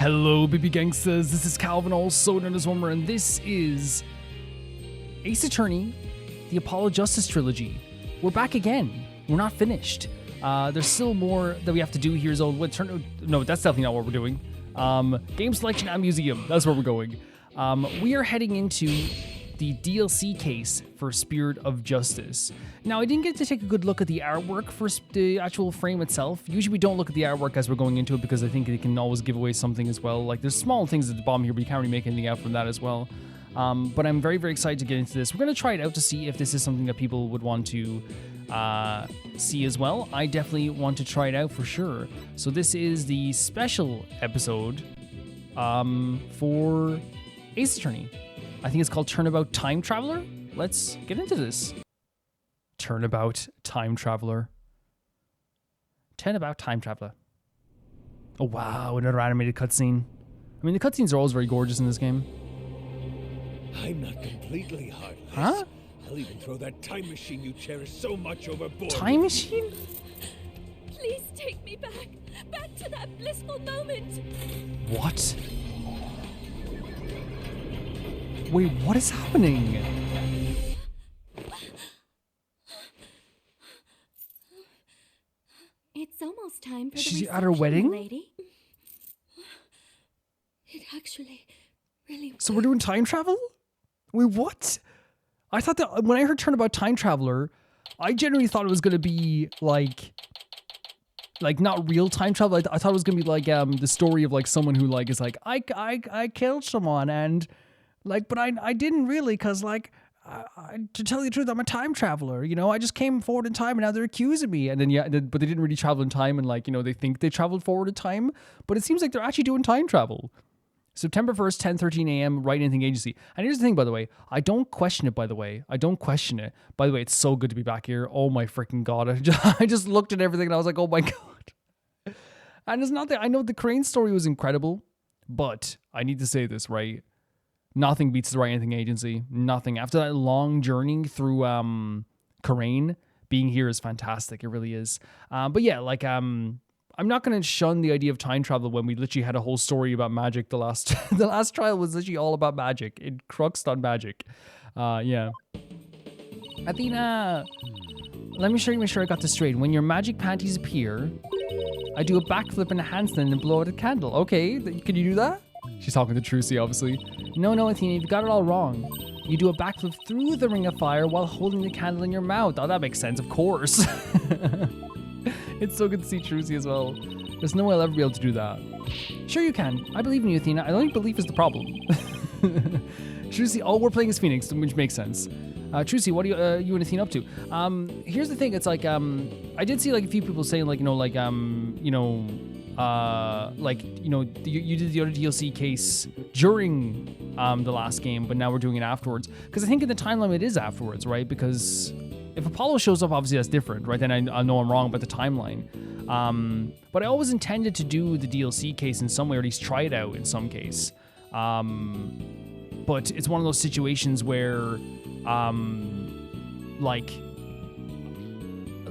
Hello, baby gangsters. This is Calvin, also known as Homer, and this is Ace Attorney, the Apollo Justice Trilogy. We're back again. We're not finished. There's still more that we have to do here. No, that's definitely not what we're doing. Game selection and museum. That's where we're going. We are heading into the DLC case for Spirit of Justice. Now, I didn't get to take a good look at the artwork for the actual frame itself. Usually we don't look at the artwork as we're going into it because I think it can always give away something as well. Like, there's small things at the bottom here, but you can't really make anything out from that as well. But I'm very, very excited to get into this. We're going to try it out to see if this is something that people would want to see as well. I definitely want to try it out for sure. So this is the special episode for Ace Attorney. I think it's called Turnabout Time Traveler. Let's get into this. Turnabout Time Traveler. Turnabout Time Traveler. Oh wow, another animated cutscene. I mean, the cutscenes are always very gorgeous in this game. I'm not completely heartless. Huh? I'll even throw that time machine you cherish so much overboard. Time machine? Please take me back. Back to that blissful moment. What? Wait, what is happening? It's almost time for the She's reception, at her wedding? lady. It actually really So we're doing time travel? Wait, what? I thought that when I heard Turnabout Time Traveler, I generally thought it was gonna be like not real time travel. I thought it was gonna be like the story of like someone who like is like I killed someone and like, but I didn't really, because like to tell you the truth, I'm a time traveler, you know. I just came forward in time and now they're accusing me, and then but they didn't really travel in time, and like, you know, they think they traveled forward in time, but it seems like they're actually doing time travel. September 1st, 10:13 a.m. Wright Anything Agency. And here's the thing, by the way, I don't question it. By the way, it's so good to be back here. Oh my freaking god! I just looked at everything and I was like, oh my god. And it's not that I know the Crane story was incredible, but I need to say this, right? Nothing beats the Wright Anything Agency. Nothing. After that long journey through Crane, being here is fantastic. It really is. But yeah, like I'm not going to shun the idea of time travel when we literally had a whole story about magic. The last trial was literally all about magic. It cruxed on magic. Yeah. Athena, let me make sure I got this straight. When your magic panties appear, I do a backflip and a handstand and blow out a candle. Okay, can you do that? She's talking to Trucy, obviously. No, Athena, you've got it all wrong. You do a backflip through the ring of fire while holding the candle in your mouth. Oh, that makes sense, of course. It's so good to see Trucy as well. There's no way I'll ever be able to do that. Sure you can. I believe in you, Athena. I don't think belief is the problem. Trucy, all we're playing is Phoenix, which makes sense. Trucy, what are you and Athena up to? Here's the thing. It's like, I did see like a few people saying like, you did the other DLC case during the last game, but now we're doing it afterwards. Because I think in the timeline it is afterwards, right? Because if Apollo shows up, obviously that's different, right? Then I know I'm wrong about the timeline. But I always intended to do the DLC case in some way, or at least try it out in some case. But it's one of those situations where, like,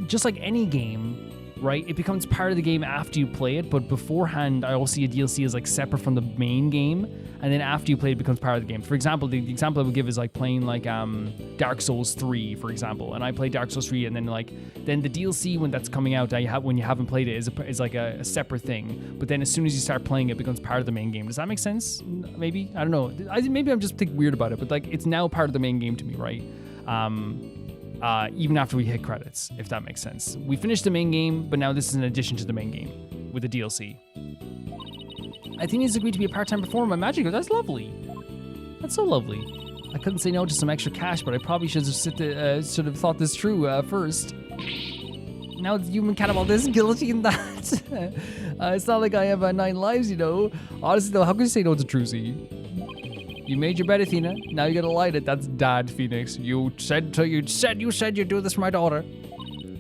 just like any game, right? It becomes part of the game after you play it, but beforehand, I also see a DLC as like separate from the main game, and then after you play it becomes part of the game. For example, the example I would give is like playing like Dark Souls 3, for example, and I play Dark Souls 3, and then the DLC when that's coming out, when you haven't played it is like a separate thing, but then as soon as you start playing it becomes part of the main game. Does that make sense? Maybe? I don't know. Maybe I'm just weird about it, but like it's now part of the main game to me, right? Even after we hit credits, if that makes sense. We finished the main game, but now this is an addition to the main game with the DLC. I think he's agreed to be a part-time performer on Magic. That's lovely. That's so lovely. I couldn't say no to some extra cash, but I probably should have thought this through first. Now the human cat about this, guillotine that. It's not like I have 9 lives, you know. Honestly though, how can you say no to Trucy? You made your bed, Athena. Now you gotta light it. That's Dad, Phoenix. You said you'd do this for my daughter.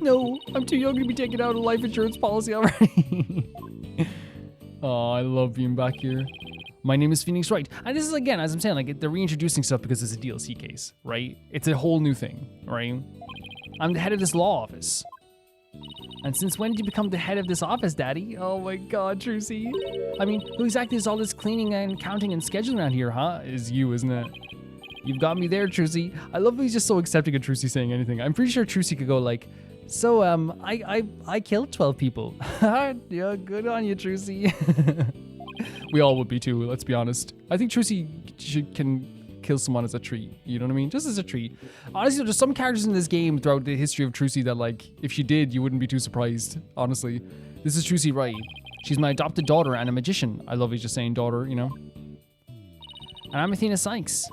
No, I'm too young to be taking out a life insurance policy already. Oh, I love being back here. My name is Phoenix Wright. And this is, again, as I'm saying, like, they're reintroducing stuff because it's a DLC case, right? It's a whole new thing, right? I'm the head of this law office. And since when did you become the head of this office, Daddy? Oh my god, Trucy. I mean, who exactly is all this cleaning and counting and scheduling around here, huh? Is you, isn't it? You've got me there, Trucy. I love he's just so accepting of Trucy saying anything. I'm pretty sure Trucy could go like, so, I killed 12 people. Yeah, good on you, Trucy. We all would be too, let's be honest. I think Trucy can kill someone as a treat. You know what I mean? Just as a treat. Honestly, there's some characters in this game throughout the history of Trucy that, like, if she did, you wouldn't be too surprised. Honestly. This is Trucy Wright. She's my adopted daughter and a magician. I love he's just saying daughter, you know? And I'm Athena Sykes,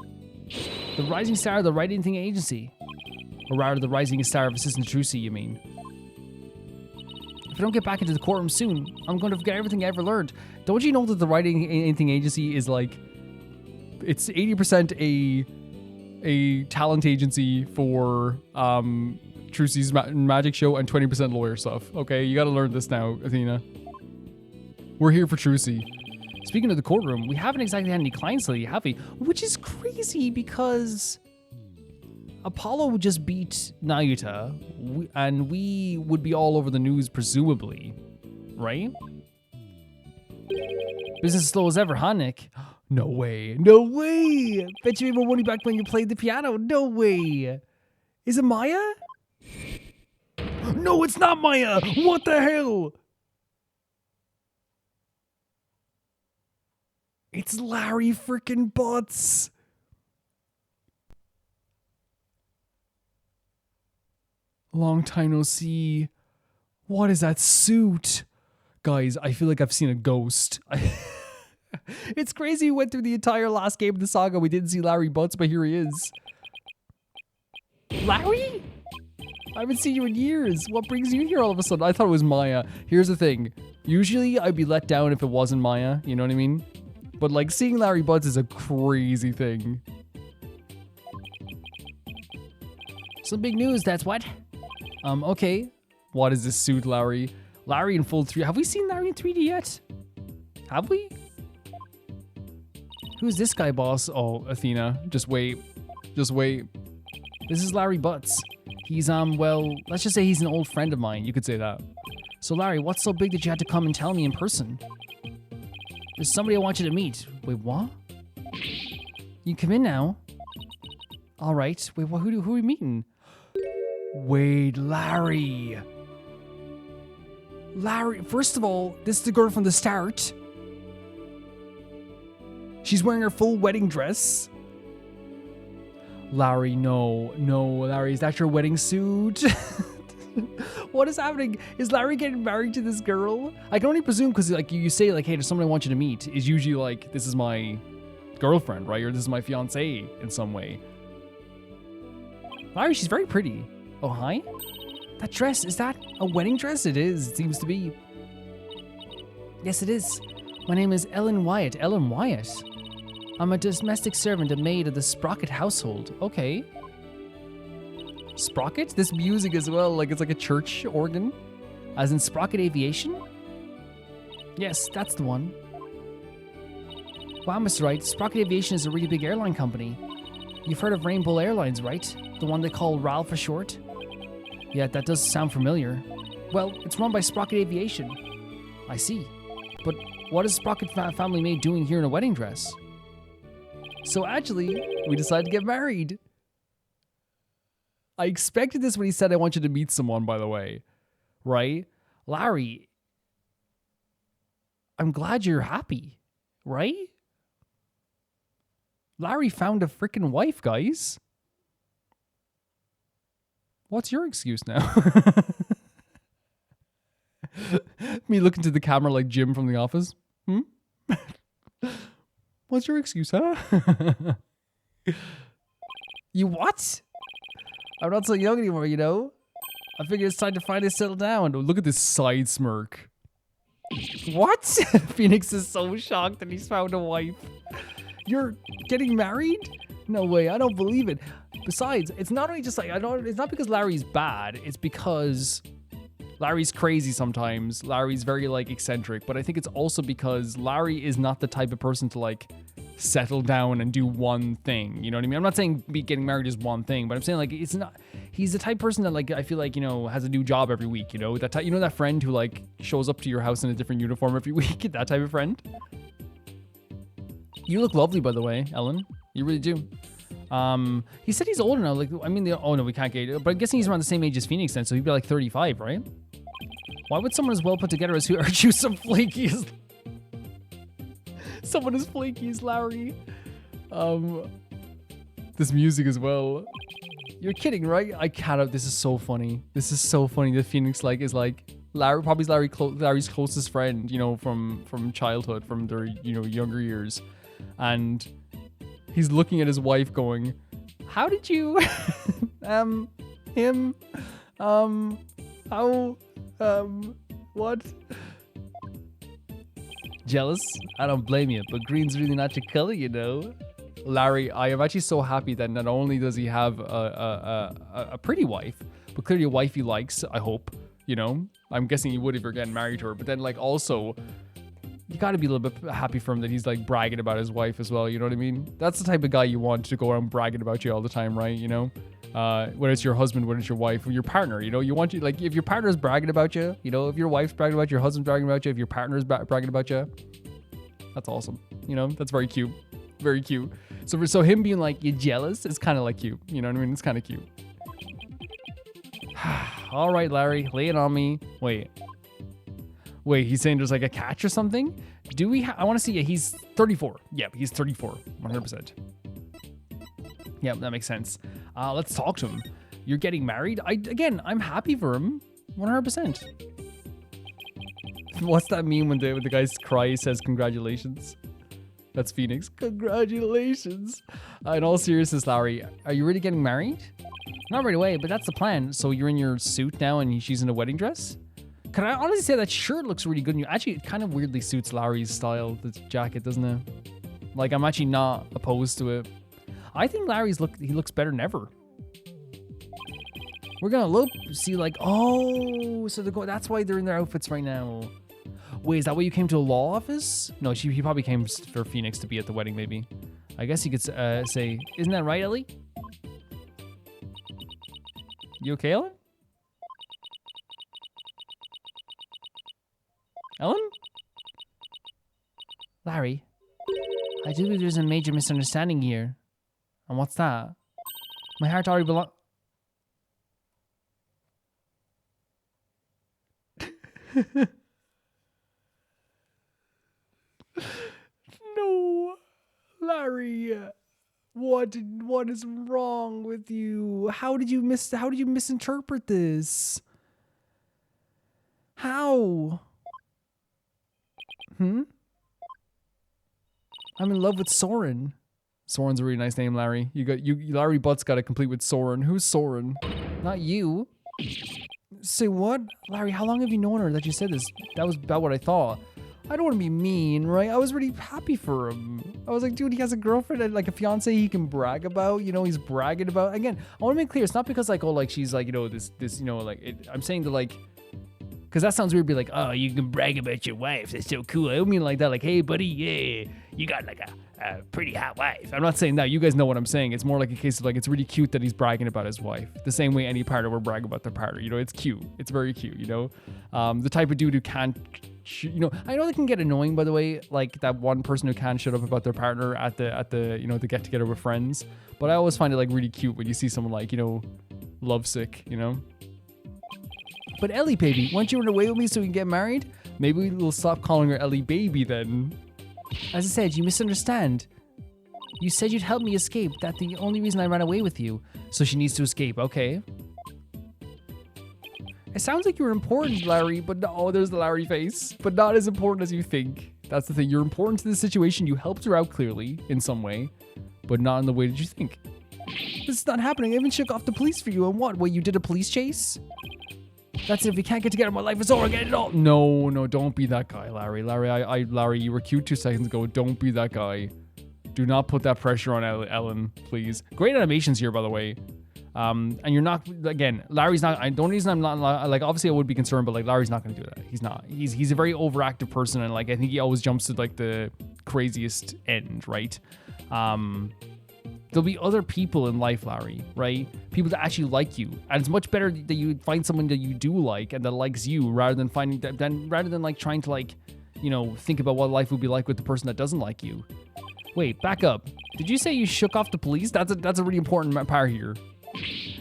the rising star of the Wright Anything Agency. Or rather, the rising star of Assistant Trucy, you mean. If I don't get back into the courtroom soon, I'm going to forget everything I ever learned. Don't you know that the Writing Anything Agency is like, it's 80% a talent agency for Trucy's magic show and 20% lawyer stuff. Okay, you got to learn this now, Athena. We're here for Trucy. Speaking of the courtroom, we haven't exactly had any clients lately, have we? Which is crazy because Apollo just beat Nayuta, and we would be all over the news, presumably, right? Business as slow as ever, huh, Nick? No way. No way! Bet you made more money back when you played the piano. No way! Is it Maya? No, it's not Maya! What the hell? It's Larry freaking Butts! Long time no see. What is that suit? Guys, I feel like I've seen a ghost. It's crazy we went through the entire last game of the saga. We didn't see Larry Butts, but here he is. Larry? I haven't seen you in years. What brings you here all of a sudden? I thought it was Maya. Here's the thing. Usually I'd be let down if it wasn't Maya. You know what I mean? But like seeing Larry Butts is a crazy thing. Some big news, that's what? Okay. What is this suit, Larry? Larry in full 3D. Have we seen Larry in 3D yet? Have we? Who's this guy, boss? Oh, Athena. Just wait. Just wait. This is Larry Butts. He's, well, let's just say he's an old friend of mine. You could say that. So, Larry, what's so big that you had to come and tell me in person? There's somebody I want you to meet. Wait, what? You come in now. All right. Wait, who are we meeting? Wait, Larry. Larry, first of all, this is the girl from the start. She's wearing her full wedding dress. Larry, no, Larry, is that your wedding suit? What is happening? Is Larry getting married to this girl? I can only presume because like you say like, hey, there's someone I want you to meet. Is usually like, this is my girlfriend, right? Or this is my fiance in some way. Larry, she's very pretty. Oh, hi? That dress, is that a wedding dress? It is, it seems to be. Yes, it is. My name is Ellen Wyatt. Ellen Wyatt. I'm a domestic servant, a maid of the Sprocket household. Okay. Sprocket? This music as well, like it's like a church organ. As in Sprocket Aviation? Yes, that's the one. Wow, Mr. Wright, Sprocket Aviation is a really big airline company. You've heard of Rainbow Airlines, right? The one they call RAL for short? Yeah, that does sound familiar. Well, it's run by Sprocket Aviation. I see. But what is Sprocket family maid doing here in a wedding dress? So actually, we decided to get married. I expected this when he said I want you to meet someone, by the way. Right? Larry, I'm glad you're happy. Right? Larry found a freaking wife, guys. What's your excuse now? Me looking to the camera like Jim from The Office. What's your excuse, huh? You what? I'm not so young anymore, you know? I figured it's time to finally settle down. Look at this side smirk. What? Phoenix is so shocked that he's found a wife. You're getting married? No way, I don't believe it. Besides, it's not only just like, it's not because Larry's bad, it's because Larry's crazy sometimes. Larry's very like eccentric, but I think it's also because Larry is not the type of person to like settle down and do one thing. You know what I mean? I'm not saying getting married is one thing, but I'm saying like it's not. He's the type of person that like I feel like has a new job every week. That type, that friend who like shows up to your house in a different uniform every week. That type of friend. You look lovely, by the way, Ellen. You really do. He said he's older now. Like, I mean, oh no, we can't get it. But I'm guessing he's around the same age as Phoenix then, so he'd be like 35, right? Why would someone as well put together as who are you so flaky as someone as flaky as Larry? This music as well. You're kidding, right? I cannot. This is so funny. This is so funny that Phoenix is Larry, probably Larry's closest friend, from childhood, from their younger years, and he's looking at his wife going, how did you what? Jealous? I don't blame you, but green's really not your color, Larry, I am actually so happy that not only does he have a pretty wife, but clearly a wife he likes, I hope, I'm guessing he would if you're getting married to her, but then like also you got to be a little bit happy for him that he's like bragging about his wife as well. You know what I mean? That's the type of guy you want to go around bragging about you all the time, right? Whether it's your husband, whether it's your wife, or your partner, you want like if your partner's bragging about you, if your wife's bragging about you, your husband's bragging about you, if your partner's bragging about you, that's awesome. That's very cute. Very cute. So him being like, you jealous is kind of like cute. You know what I mean? It's kind of cute. All right, Larry, lay it on me. Wait, he's saying there's like a catch or something? I want to see, he's 34. Yep, he's 34, 100%. Yep, that makes sense. Let's talk to him. You're getting married? I'm happy for him, 100%. What's that mean when the guy cries, says congratulations? That's Phoenix. Congratulations. In all seriousness, Larry, are you really getting married? Not right away, but that's the plan. So you're in your suit now and she's in a wedding dress? Can I honestly say that shirt looks really good on you? Actually, it kind of weirdly suits Larry's style, the jacket, doesn't it? Like, I'm actually not opposed to it. I think he looks better than ever. We're gonna see like, oh, so that's why they're in their outfits right now. Wait, is that why you came to a law office? No, he probably came for Phoenix to be at the wedding, maybe. I guess you could say, isn't that right, Ellie? You okay, Ellen? Ellen? Larry, I do believe there's a major misunderstanding here. And what's that? My heart already belongs... No, Larry, what is wrong with you? How did you misinterpret this? How? I'm in love with Soren. Soren's a really nice name, Larry. Larry Butt's got it complete with Soren. Who's Soren? Not you. Say what? Larry, how long have you known her that you said this? That was about what I thought. I don't want to be mean, right? I was really happy for him. I was like, dude, he has a girlfriend and like a fiance he can brag about. He's bragging about. Again, I want to make clear, it's not because like, oh, like she's like, I'm saying that like, because that sounds weird, be like, oh, you can brag about your wife. That's so cool. I don't mean like that, like, hey, buddy, yeah, you got like a pretty hot wife. I'm not saying that. You guys know what I'm saying. It's more like a case of like, it's really cute that he's bragging about his wife. The same way any partner would brag about their partner. It's cute. It's very cute, The type of dude who can't, I know they can get annoying, by the way, like that one person who can't shut up about their partner at the the get together with friends. But I always find it like really cute when you see someone like, lovesick, But Ellie, baby, why don't you run away with me so we can get married? Maybe we'll stop calling her Ellie baby then. As I said, you misunderstand. You said you'd help me escape. That's the only reason I ran away with you. So she needs to escape, okay? It sounds like you're important, Larry, but no, there's the Larry face. But not as important as you think. That's the thing. You're important to the situation. You helped her out clearly in some way, but not in the way that you think. This is not happening. I even shook off the police for you. And what? Wait, you did a police chase? That's it. If we can't get together, my life is over. Get it all. No, don't be that guy, Larry. Larry, you were cute 2 seconds ago. Don't be that guy. Do not put that pressure on Ellen, please. Great animations here, by the way. And you're not, again, Larry's not, the only reason I'm not, like, obviously I would be concerned, but like, Larry's not going to do that. He's not. He's a very overactive person, and like, I think he always jumps to like the craziest end, right? There'll be other people in life, Larry, right? People that actually like you. And it's much better that you find someone that you do like and that likes you rather than like trying to like, you know, think about what life would be like with the person that doesn't like you. Wait, back up. Did you say you shook off the police? That's a really important part here.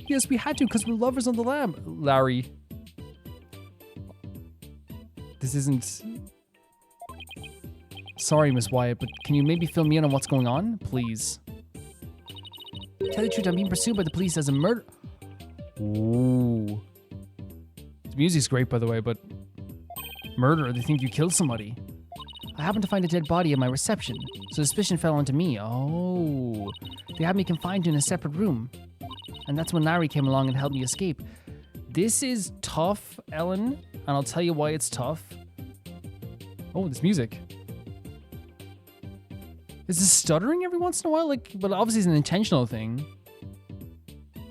Yes, we had to because we're lovers on the lam. Larry. This isn't... Sorry, Miss Wyatt, but can you maybe fill me in on what's going on? Please. Tell the truth, I'm being pursued by the police as a murder... Ooh. The music's great, by the way, but... Murder, they think you killed somebody. I happened to find a dead body at my reception, so suspicion fell onto me. Oh. They had me confined in a separate room. And that's when Larry came along and helped me escape. This is tough, Ellen, and I'll tell you why it's tough. Oh, this music. Is this stuttering every once in a while? Like, but obviously it's an intentional thing.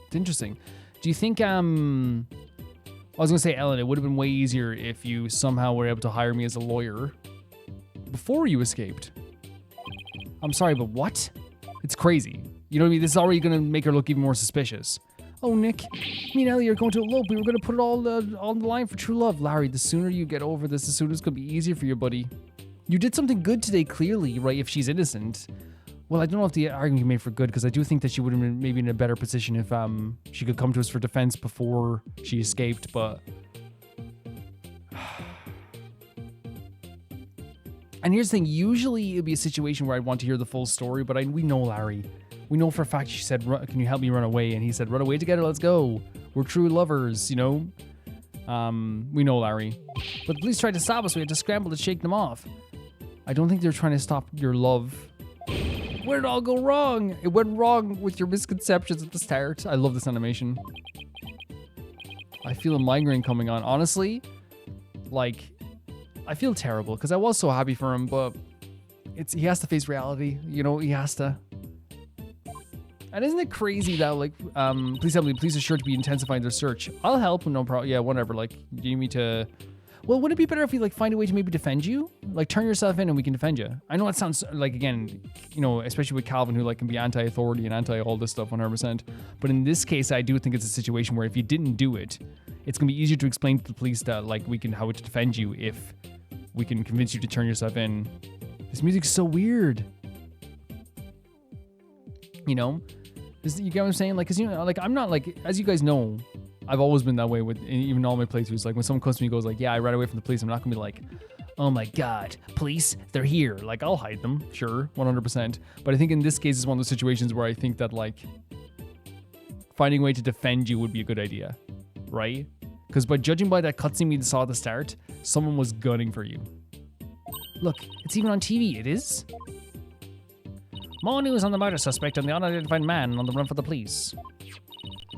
It's interesting. Do you think, I was gonna say, Ellen, it would have been way easier if you somehow were able to hire me as a lawyer before you escaped. I'm sorry, but what? It's crazy. You know what I mean? This is already gonna make her look even more suspicious. Oh, Nick, me and Ellie are going to elope. We were gonna put it all on the line for true love. Larry, the sooner you get over this, the sooner it's gonna be easier for you, buddy. You did something good today, clearly, right? If she's innocent. Well, I don't know if the argument can be made for good, because I do think that she would have been maybe in a better position if she could come to us for defense before she escaped, but... And here's the thing, usually it'd be a situation where I'd want to hear the full story, but we know Larry. We know for a fact she said, can you help me run away? And he said, run away together, let's go. We're true lovers, you know? We know Larry. But the police tried to stop us, we had to scramble to shake them off. I don't think they're trying to stop your love. Where did it all go wrong? It went wrong with your misconceptions at the start. I love this animation. I feel a migraine coming on. Honestly, like, I feel terrible because I was so happy for him, but he has to face reality. You know, he has to. And isn't it crazy that, like, please help me. Police are sure to be intensifying their search. I'll help, no problem. Yeah, whatever. Like, you need me to... Well, would it be better if we, like, find a way to maybe defend you? Like, turn yourself in and we can defend you. I know it sounds, like, again, you know, especially with Calvin, who, like, can be anti-authority and anti-all this stuff 100%. But in this case, I do think it's a situation where if you didn't do it, it's going to be easier to explain to the police that, like, how to defend you if we can convince you to turn yourself in. This music's so weird. You know? You get what I'm saying? Like, because, you know, like, I'm not, like, as you guys know, I've always been that way with even all my playthroughs. Like, when someone comes to me and goes, like, yeah, I ran away from the police, I'm not going to be like, oh my God, police, they're here. Like, I'll hide them, sure, 100%. But I think in this case, it's one of those situations where I think that, like, finding a way to defend you would be a good idea, right? Because by judging by that cutscene we saw at the start, someone was gunning for you. Look, it's even on TV, it is? More news on the murder suspect and the unidentified man on the run for the police.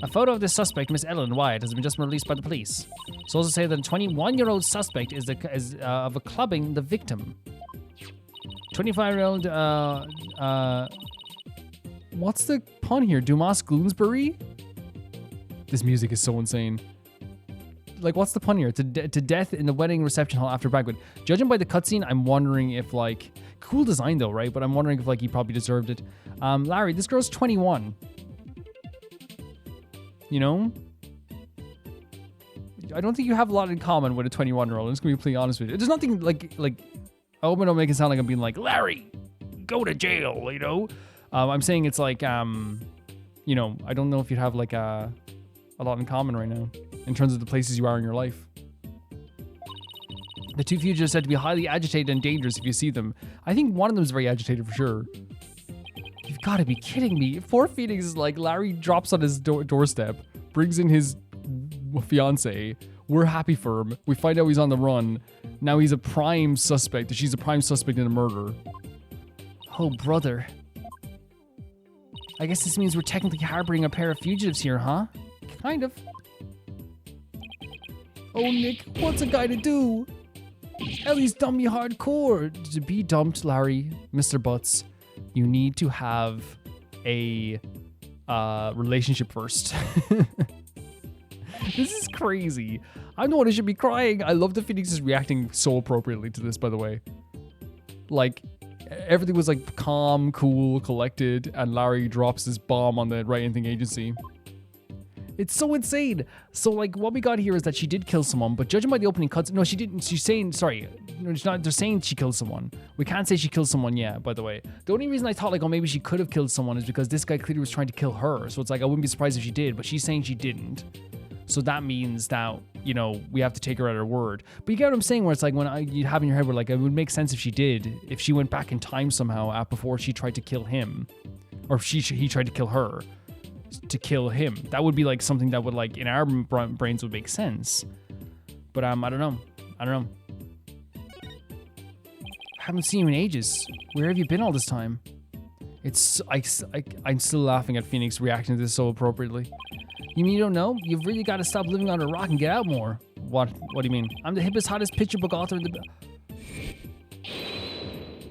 A photo of this suspect, Miss Ellen Wyatt, has been just released by the police. Sources say that a 21-year-old suspect is of a clubbing the victim. 25-year-old, what's the pun here? Dumas Gloomsbury? This music is so insane. Like, what's the pun here? To death in the wedding reception hall after banquet. Judging by the cutscene, I'm wondering if, like... Cool design, though, right? But I'm wondering if, like, he probably deserved it. Larry, this girl's 21. You know? I don't think you have a lot in common with a 21-year-old. I'm just gonna be completely honest with you. There's nothing, like... I hope I don't make it sound like I'm being like, Larry, go to jail, you know? I'm saying it's like, you know, I don't know if you'd have, like, a lot in common right now in terms of the places you are in your life. The two fugitives said to be highly agitated and dangerous if you see them. I think one of them is very agitated for sure. You've got to be kidding me. Poor Phoenix is like, Larry drops on his doorstep, brings in his fiance. We're happy for him. We find out he's on the run. Now he's a prime suspect. She's a prime suspect in a murder. Oh, brother. I guess this means we're technically harboring a pair of fugitives here, huh? Kind of. Oh, Nick, what's a guy to do? Ellie's done me hardcore. To be dumped, Larry, Mr. Butts, you need to have a relationship first. This is crazy. I'm the one who should be crying. I love that Phoenix is reacting so appropriately to this, by the way. Like, everything was like calm, cool, collected, and Larry drops this bomb on the Wright agency. It's so insane. So, like, what we got here is that she did kill someone, but judging by the opening cuts, no, she didn't. She's saying, sorry, no, it's not. They're saying she killed someone. We can't say she killed someone yet, by the way. The only reason I thought, like, oh, maybe she could have killed someone is because this guy clearly was trying to kill her. So it's like, I wouldn't be surprised if she did, but she's saying she didn't. So that means that, you know, we have to take her at her word. But you get what I'm saying, where it's like, when you have in your head where, like, it would make sense if she did, if she went back in time somehow before she tried to kill him, or if he tried to kill her to kill him. That would be like something that would, like, in our brains would make sense. But I don't know. I haven't seen you in ages. Where have you been all this time? I'm still laughing at Phoenix reacting to this so appropriately. You mean you don't know? You've really got to stop living under a rock and get out more. What do you mean? I'm the hippest, hottest picture book author in the...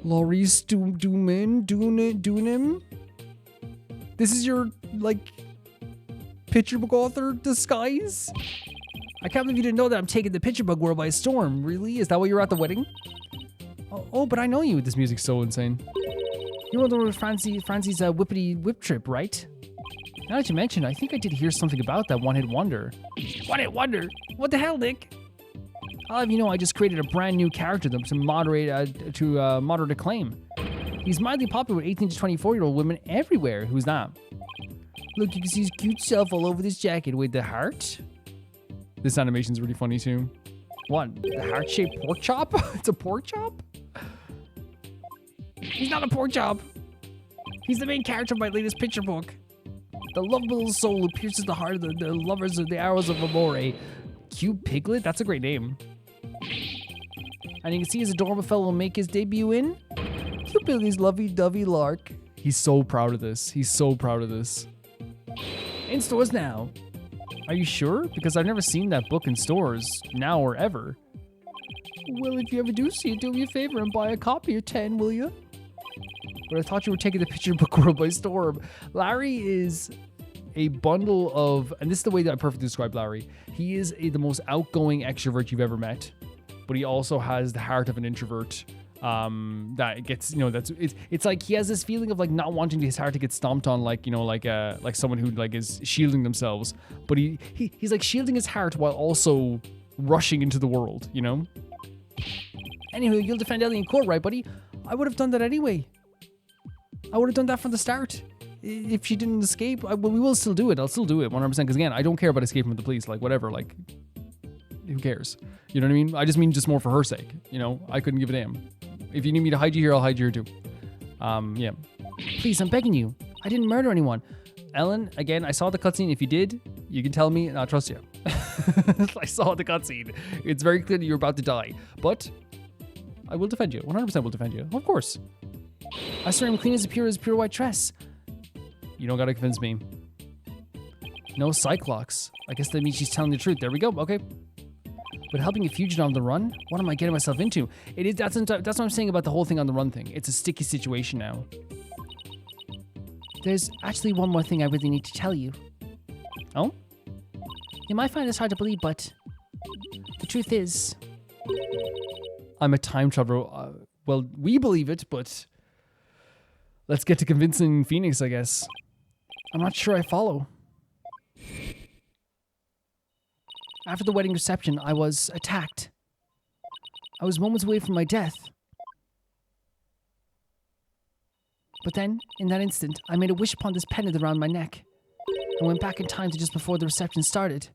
Laurie's doing him? This is your, like, picture book author disguise? I can't believe you didn't know that I'm taking the picture book world by storm. Really? Is that why you were at the wedding? Oh, but I know you. This music's so insane. You're the one with Francie's whippity whip trip, right? Now that you mention, I think I did hear something about that one-hit wonder. One-hit wonder? What the hell, Nick? I'll have you know I just created a brand new character to moderate acclaim. He's mildly popular with 18 to 24-year-old women everywhere. Who's that? Look, you can see his cute self all over this jacket with the heart. This animation's really funny too. What? The heart-shaped pork chop? It's a pork chop? He's not a pork chop. He's the main character of my latest picture book. The lovable little soul who pierces the heart of the lovers of the arrows of Amore. Cute Piglet? That's a great name. And you can see his adorable fellow will make his debut in Cute Billy's lovey-dovey lark. He's so proud of this. He's so proud of this. In stores now. Are you sure? Because I've never seen that book in stores, now or ever. Well, if you ever do see it, do me a favor and buy a copy or 10, will you? But I thought you were taking the picture book world by storm. Larry is a bundle of, and this is the way that I perfectly describe Larry. He is the most outgoing extrovert you've ever met, but he also has the heart of an introvert. That gets, you know, it's like he has this feeling of like not wanting his heart to get stomped on, like, you know, like someone who like is shielding themselves, but he's like shielding his heart while also rushing into the world, you know. Anywho, you'll defend Ellie in court, right, buddy? I would have done that anyway. I would have done that from the start. If she didn't escape, well, we will still do it. I'll still do it 100%. Because again, I don't care about escaping from the police. Like, whatever. Like, who cares? You know what I mean? I just mean just more for her sake. You know, I couldn't give a damn. If you need me to hide you here, I'll hide you here too. Yeah. Please, I'm begging you. I didn't murder anyone. Ellen, again, I saw the cutscene. If you did, you can tell me and I'll trust you. I saw the cutscene. It's very clear that you're about to die. But I will defend you. 100% will defend you. Of course. I swear I'm clean as pure white dress. You don't gotta convince me. No Cyclops. I guess that means she's telling the truth. There we go. Okay. But helping a fugitive on the run? What am I getting myself into? It is. That's what I'm saying about the whole thing on the run thing. It's a sticky situation now. There's actually one more thing I really need to tell you. Oh? You might find this hard to believe, but the truth is, I'm a time traveler. Well, we believe it, but let's get to convincing Phoenix, I guess. I'm not sure I follow. After the wedding reception, I was attacked. I was moments away from my death. But then, in that instant, I made a wish upon this pendant around my neck and went back in time to just before the reception started.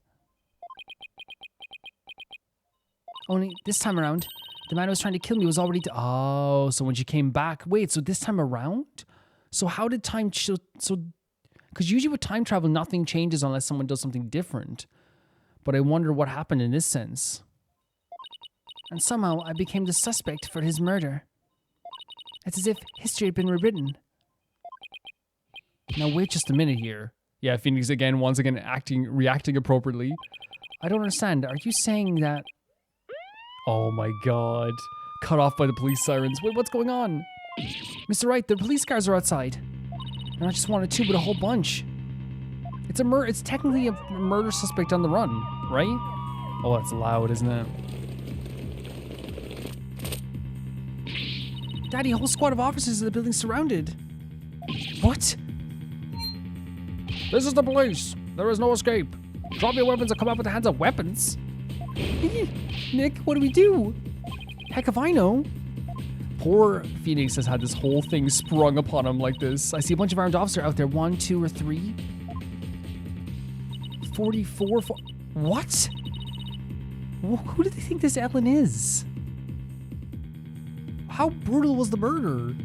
Only, this time around, the man who was trying to kill me was already... Oh, so when she came back... Wait, so this time around? So how did time... Because usually with time travel, nothing changes unless someone does something different. But I wonder what happened in this sense. And somehow, I became the suspect for his murder. It's as if history had been rewritten. Now wait just a minute here. Yeah, Phoenix again, once again, reacting appropriately. I don't understand. Are you saying that... Oh my god. Cut off by the police sirens. Wait, what's going on? Mr. Wright, the police cars are outside. And not just one or two, but a whole bunch. It's technically a murder suspect on the run, right? Oh, that's loud, isn't it? Daddy, a whole squad of officers in the building surrounded. What? This is the police. There is no escape. Drop your weapons and come out with the hands of weapons. Nick, what do we do? Heck if I know. Poor Phoenix has had this whole thing sprung upon him like this. I see a bunch of armed officers out there. 1, 2, or 3. 44. What? Who do they think this Ellen is? How brutal was the murder?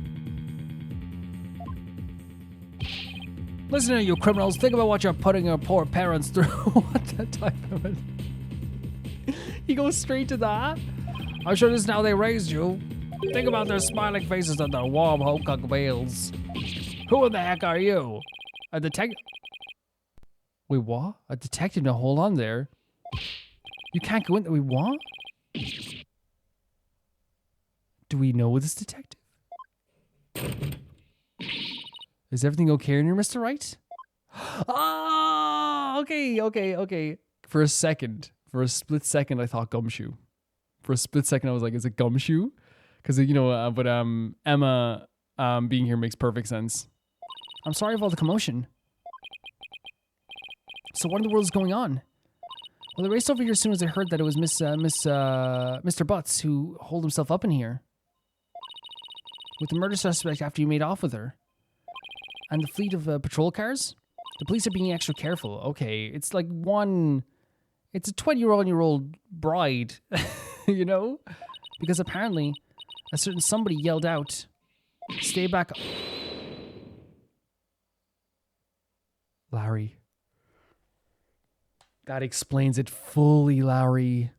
Listen to you criminals. Think about what you're putting your poor parents through. What the type of it? He goes straight to that. I'm sure this is how they raised you. Think about their smiling faces and their warm home-cooked meals. Who the heck are you? A detective? Wait, what? A detective? Now hold on there. You can't go in there. Wait, what? Do we know this detective? Is everything okay in here, Mr. Wright? Ah, okay. For a split second, I thought Gumshoe. For a split second, I was like, is it Gumshoe? Because, but Emma being here makes perfect sense. I'm sorry for all the commotion. So what in the world is going on? Well, they raced over here as soon as they heard that it was Mr. Butts who holed himself up in here. With the murder suspect after you made off with her. And the fleet of patrol cars? The police are being extra careful. Okay, it's like it's a 20-year-old bride, you know? Because apparently a certain somebody yelled out, "Stay back." Larry. That explains it fully, Larry.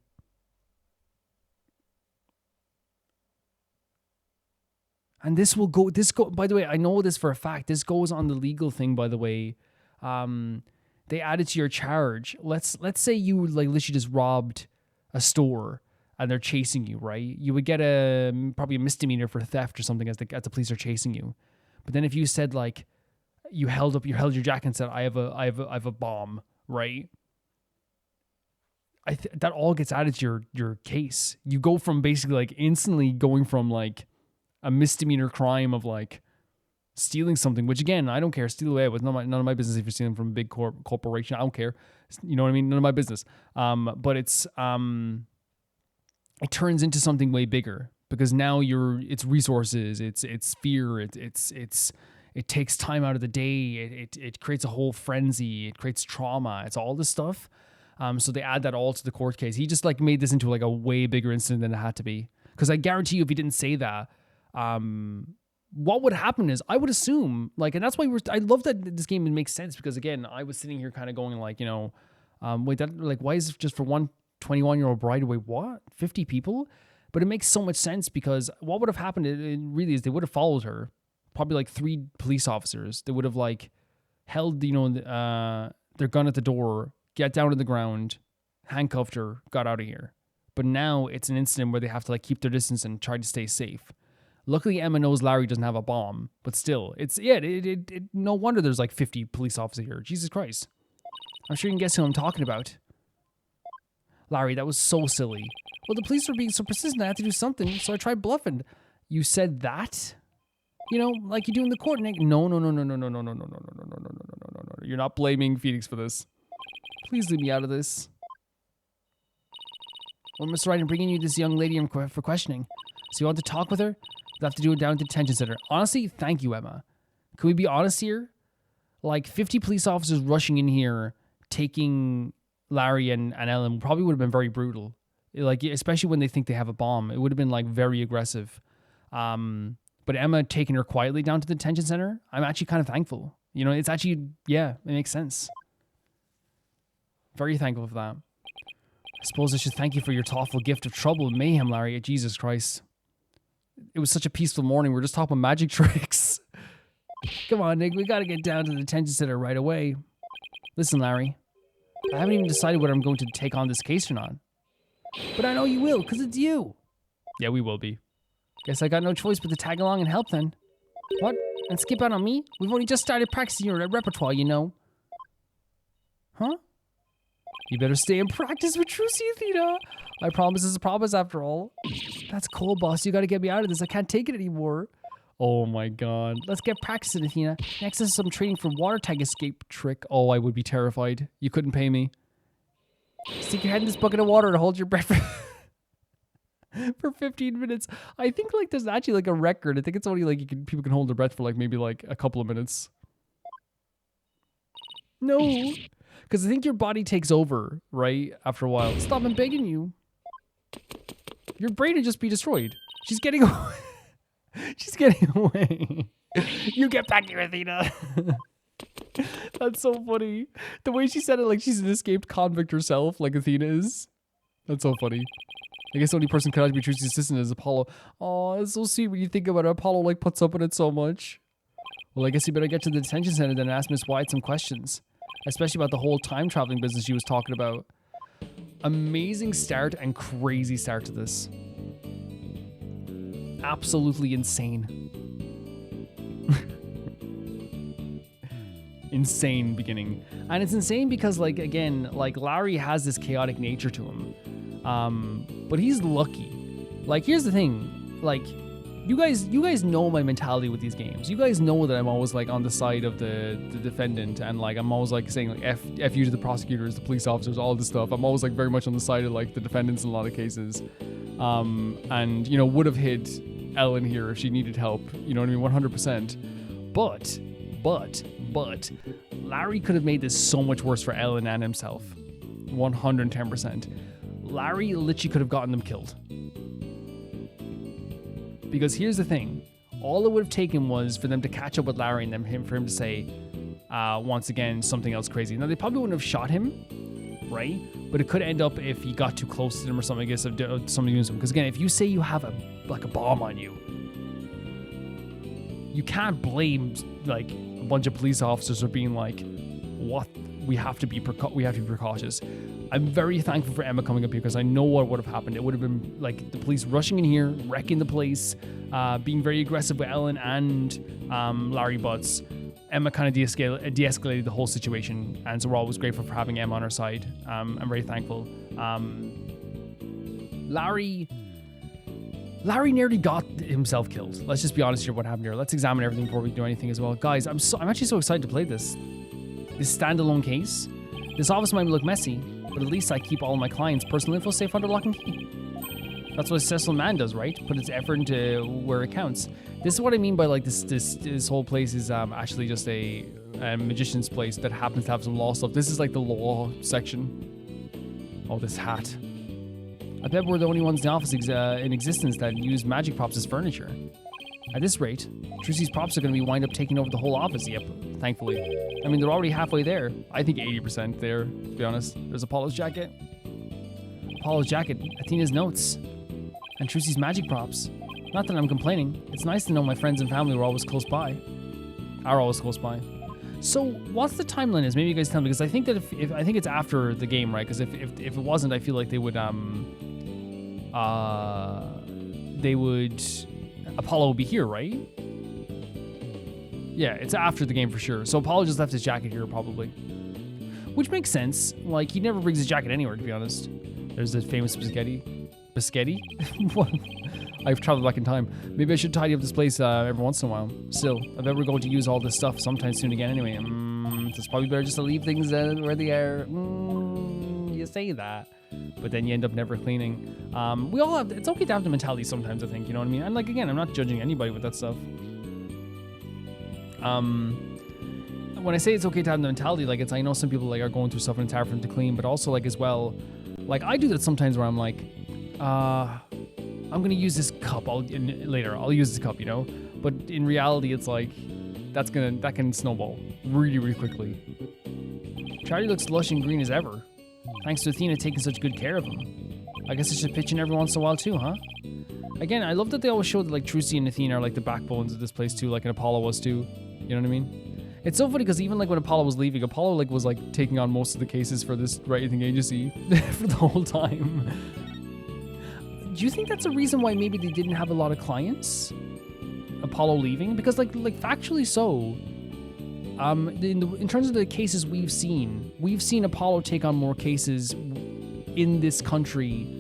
And by the way, I know this for a fact. This goes on the legal thing, by the way. They added to your charge. Let's say you like literally just robbed a store and they're chasing you, right? You would get probably a misdemeanor for theft or something as the police are chasing you. But then if you said like you held your jacket and said, I have a bomb, right? That all gets added to your case. You go from basically like instantly going from like a misdemeanor crime of like stealing something, which again, I don't care. Steal away. It was none of my business if you're stealing from a big corporation. I don't care. You know what I mean? None of my business. But it turns into something way bigger because now it's resources, it's fear, it takes time out of the day. It creates a whole frenzy. It creates trauma. It's all this stuff. So they add that all to the court case. He just like made this into like a way bigger incident than it had to be. Because I guarantee you, if he didn't say that, what would happen is I would assume like, and that's why I love that this game makes sense because again, I was sitting here kind of going like, wait, that like, why is it just for one 21-year-old bride? Wait, what? 50 people? But it makes so much sense because what would have happened? It really is they would have followed her. Probably like 3 police officers. They would have like held, their gun at the door, get down to the ground, handcuffed her, got out of here. But now it's an incident where they have to like keep their distance and try to stay safe. Luckily, Emma knows Larry doesn't have a bomb, but still, no wonder there's like 50 police officers here. Jesus Christ. I'm sure you can guess who I'm talking about. Larry, that was so silly. Well, the police were being so persistent, I had to do something, so I tried bluffing. You said that? Like you do in the court, Nick. No. You're not blaming Phoenix for this. Please leave me out of this. Well, Mr. Wright, I'm bringing you this young lady for questioning. So you want to talk with her? You'll have to do it down at the detention center. Honestly, thank you, Emma. Can we be honest here? Like 50 police officers rushing in here, taking Larry and Ellen probably would have been very brutal. Like, especially when they think they have a bomb. It would have been like very aggressive. But Emma taking her quietly down to the detention center, I'm actually kind of thankful. It's actually, it makes sense. Very thankful for that. I suppose I should thank you for your thoughtful gift of trouble and mayhem, Larry. Jesus Christ. It was such a peaceful morning. We're just talking about magic tricks. Come on, Nick. We got to get down to the detention center right away. Listen, Larry. I haven't even decided whether I'm going to take on this case or not. But I know you will, because it's you. Yeah, we will be. Guess I got no choice but to tag along and help then. What? And skip out on me? We've only just started practicing your repertoire, Huh? You better stay and practice with Trucy, Athena. My promise is a promise after all. That's cool, boss. You gotta get me out of this. I can't take it anymore. Oh my god. Let's get practicing, Athena. Next is some training for water tank escape trick. Oh, I would be terrified. You couldn't pay me. Stick your head in this bucket of water and hold your breath for 15 minutes. I think like there's actually like a record. I think it's only like people can hold their breath for like maybe like a couple of minutes. No. Because I think your body takes over, right? After a while. Stop, I'm begging you. Your brain would just be destroyed. She's getting away. She's getting away. You get back here, Athena. That's so funny. The way she said it like she's an escaped convict herself, like Athena is. That's so funny. I guess the only person who could actually be Trucy's assistant is Apollo. Oh, it's so sweet when you think about it. Apollo like puts up with it so much. Well, I guess you better get to the detention center then and ask Miss White some questions. Especially about the whole time traveling business she was talking about. Amazing start and crazy start to this. Absolutely insane. Insane beginning. And it's insane because, like, again, like, Larry has this chaotic nature to him. But he's lucky. Like, here's the thing. Like, you guys know my mentality with these games. You guys know that I'm always like on the side of the defendant, and like I'm always like saying like F you to the prosecutors, the police officers, all this stuff. I'm always like very much on the side of like the defendants in a lot of cases. And you know, would have hit Ellen here if she needed help. You know what I mean? 100%. But Larry could have made this so much worse for Ellen and himself. 110%. Larry literally could have gotten them killed. Because here's the thing, all it would have taken was for them to catch up with Larry and then for him to say, once again, something else crazy. Now, they probably wouldn't have shot him, right? But it could end up if he got too close to them or something, I guess, of somebody doing something. Because again, if you say you have a bomb on you, you can't blame like a bunch of police officers for being like, what? We have to be precautious. I'm very thankful for Emma coming up here because I know what would have happened. It would have been like the police rushing in here, wrecking the place, being very aggressive with Ellen and Larry Butts. Emma kind of de-escalated the whole situation, and so we're always grateful for having Emma on our side. I'm very thankful. Larry nearly got himself killed. Let's just be honest here. What happened here? Let's examine everything before we do anything as well, guys. I'm actually so excited to play this standalone case. This office might look messy, but at least I keep all of my clients' personal info safe under lock and key. That's what a successful man does, right? Put its effort into where it counts. This is what I mean by like this whole place is actually just a magician's place that happens to have some law stuff. This is like the law section. Oh, this hat. I bet we're the only ones in the office in existence that use magic props as furniture. At this rate, Trucy's props are going to be wind up taking over the whole office. Yep, thankfully. I mean, they're already halfway there. I think 80% there, to be honest. There's Apollo's jacket. Apollo's jacket, Athena's notes, and Trucy's magic props. Not that I'm complaining. It's nice to know my friends and family were always close by. Are always close by. So, what's the timeline is? Maybe you guys tell me, because I think that if I think it's after the game, right? Because if it wasn't, I feel like they would Apollo will be here, right? Yeah, it's after the game for sure. So Apollo just left his jacket here, probably. Which makes sense. Like, he never brings his jacket anywhere, to be honest. There's the famous Biscotti. Biscotti? What? I've traveled back in time. Maybe I should tidy up this place every once in a while. Still, I bet we're going to use all this stuff sometime soon again anyway. It's probably better just to leave things where they are. You say that. But then you end up never cleaning. We all have, it's okay to have the mentality sometimes, I think, you know what I mean? And like, again, I'm not judging anybody with that stuff. When I say it's okay to have the mentality, like, it's, I know some people like are going through stuff and it's hard for them to clean, but also like as well, like I do that sometimes where I'm like, I'm gonna use this cup, later I'll use this cup, you know? But in reality, it's like, that can snowball really, really quickly. Charlie looks lush and green as ever. Thanks to Athena taking such good care of him. I guess I should pitch in every once in a while too, huh? Again, I love that they always show that like Trucy and Athena are like the backbones of this place too, like an Apollo was too. You know what I mean? It's so funny because even like when Apollo was leaving, Apollo like was like taking on most of the cases for this writing agency for the whole time. Do you think that's a reason why maybe they didn't have a lot of clients? Apollo leaving? Because like factually so, in terms of the cases we've seen Apollo take on more cases in this country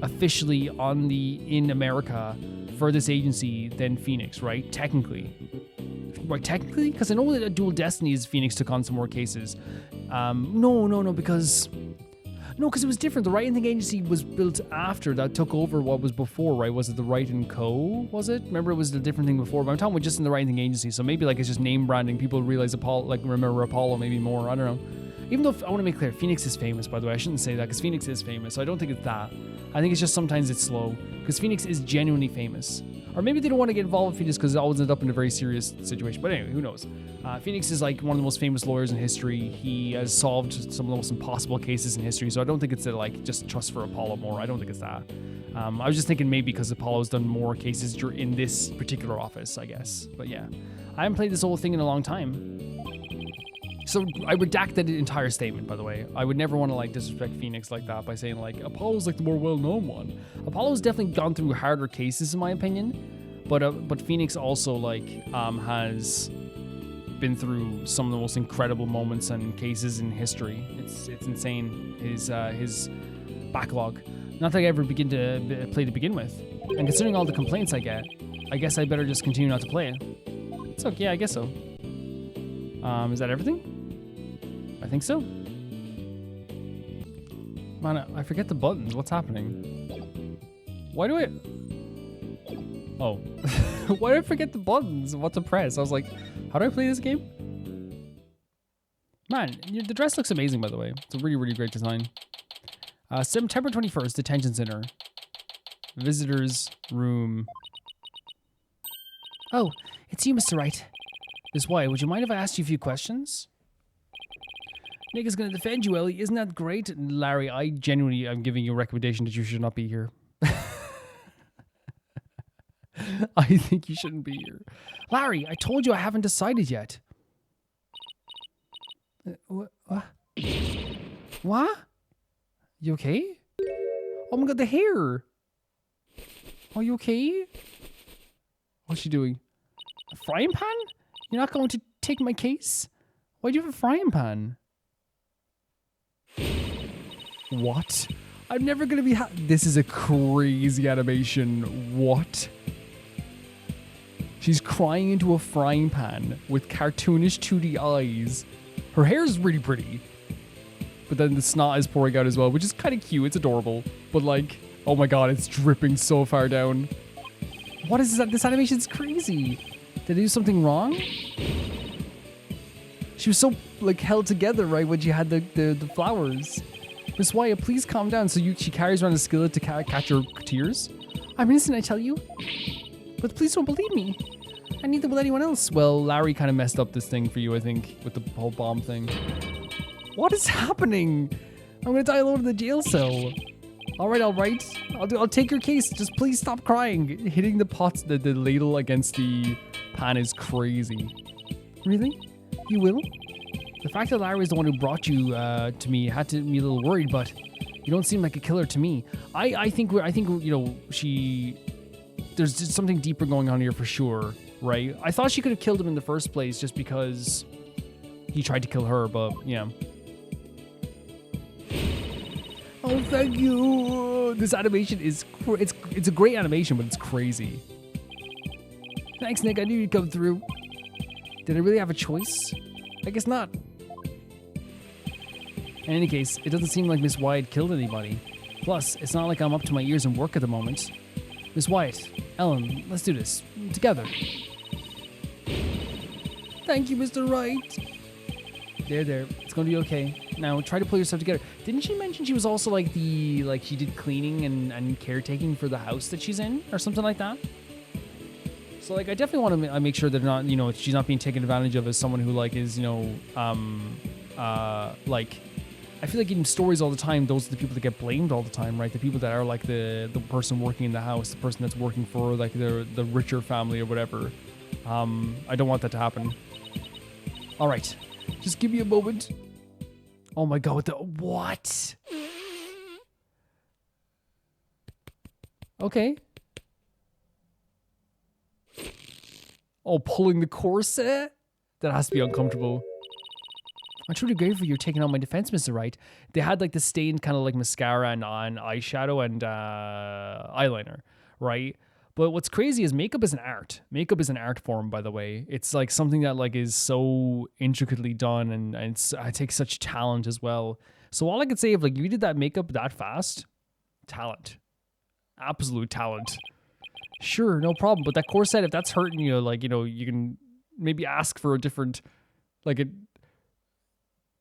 officially in America for this agency than Phoenix, right? Technically. Right, technically? Because I know that at Dual Destinies, Phoenix took on some more cases. No, because it was different. The Wright and Think Agency was built after that took over what was before, right? Was it the Wright and Co? Was it? Remember, it was a different thing before. But I'm talking about just in the Wright and Think Agency. So maybe like it's just name branding. People realize Apollo, like remember Apollo maybe more. I don't know. Even though I want to make clear, Phoenix is famous, by the way. I shouldn't say that because Phoenix is famous. So I don't think it's that. I think it's just sometimes it's slow because Phoenix is genuinely famous. Or maybe they don't want to get involved with Phoenix because it always ends up in a very serious situation. But anyway, who knows? Phoenix is like one of the most famous lawyers in history. He has solved some of the most impossible cases in history. So I don't think it's like just trust for Apollo more. I don't think it's that. I was just thinking maybe because Apollo's done more cases in this particular office, I guess. But yeah, I haven't played this whole thing in a long time. So I redact that entire statement, by the way. I would never want to like disrespect Phoenix like that by saying like Apollo's like the more well-known one. Apollo's definitely gone through harder cases in my opinion, but Phoenix also like has been through some of the most incredible moments and cases in history. It's insane his backlog. Not that I ever begin to play to begin with, and considering all the complaints I get, I guess I better just continue not to play it. It's okay, yeah, I guess so. Is that everything? I think so. Man, I forget the buttons. What's happening? Why do I... Oh. Why do I forget the buttons? What to press? I was like, how do I play this game? Man, the dress looks amazing, by the way. It's a really, really great design. September 21st, Detention Center. Visitors room. Oh, it's you, Mr. Wright. Miss White, would you mind if I asked you a few questions? Nick is going to defend you, Ellie. Isn't that great? Larry, I genuinely am giving you a recommendation that you should not be here. I think you shouldn't be here. Larry, I told you I haven't decided yet. What? What? You okay? Oh my god, the hair. Are you okay? What's she doing? A frying pan? You're not going to take my case? Why do you have a frying pan? What? I'm never gonna be this is a crazy animation. What? She's crying into a frying pan with cartoonish 2D eyes. Her hair is really pretty. But then the snot is pouring out as well, which is kind of cute. It's adorable. But like, oh my god, it's dripping so far down. What is that? This animation's crazy. Did I do something wrong? She was so like held together, right, when she had the flowers. Miss Wyatt, please calm down. So she carries around a skillet to catch her tears? I'm innocent, I tell you. But please don't believe me. I neither will anyone else. Well, Larry kind of messed up this thing for you, I think, with the whole bomb thing. What is happening? I'm gonna die alone in the jail cell. All right. I'll take your case. Just please stop crying. Hitting the pots, the ladle against the pan is crazy. Really? You will? The fact that Larry is the one who brought you to me had to be a little worried, but you don't seem like a killer to me. I think you know there's just something deeper going on here for sure, right? I thought she could have killed him in the first place just because he tried to kill her, but yeah. Oh, thank you. This animation is it's a great animation, but it's crazy. Thanks, Nick. I knew you'd come through. Did I really have a choice? I guess not. In any case, it doesn't seem like Miss Wyatt killed anybody. Plus, it's not like I'm up to my ears in work at the moment. Miss Wyatt, Ellen, let's do this. Together. Thank you, Mr. Wright. There. It's gonna be okay. Now, try to pull yourself together. Didn't she mention she was also like she did cleaning and caretaking for the house that she's in? Or something like that? So, like, I definitely want to make sure that not, she's not being taken advantage of as someone who, like, is, like, I feel like in stories all the time, those are the people that get blamed all the time, right? The people that are, like, the person working in the house, the person that's working for, like, the richer family or whatever. I don't want that to happen. All right. Just give me a moment. Oh, my God. What? Okay. Oh, pulling the corset? That has to be uncomfortable. I'm truly grateful you're taking on my defense, Mr. Wright. They had like the stained kind of like mascara and on eyeshadow and eyeliner, right? But what's crazy is makeup is an art. Makeup is an art form, by the way. It's like something that like is so intricately done, and it takes such talent as well. So all I could say, if like you did that makeup that fast, talent, absolute talent. Sure, no problem. But that corset, if that's hurting you, like, you know, you can maybe ask for a different, like a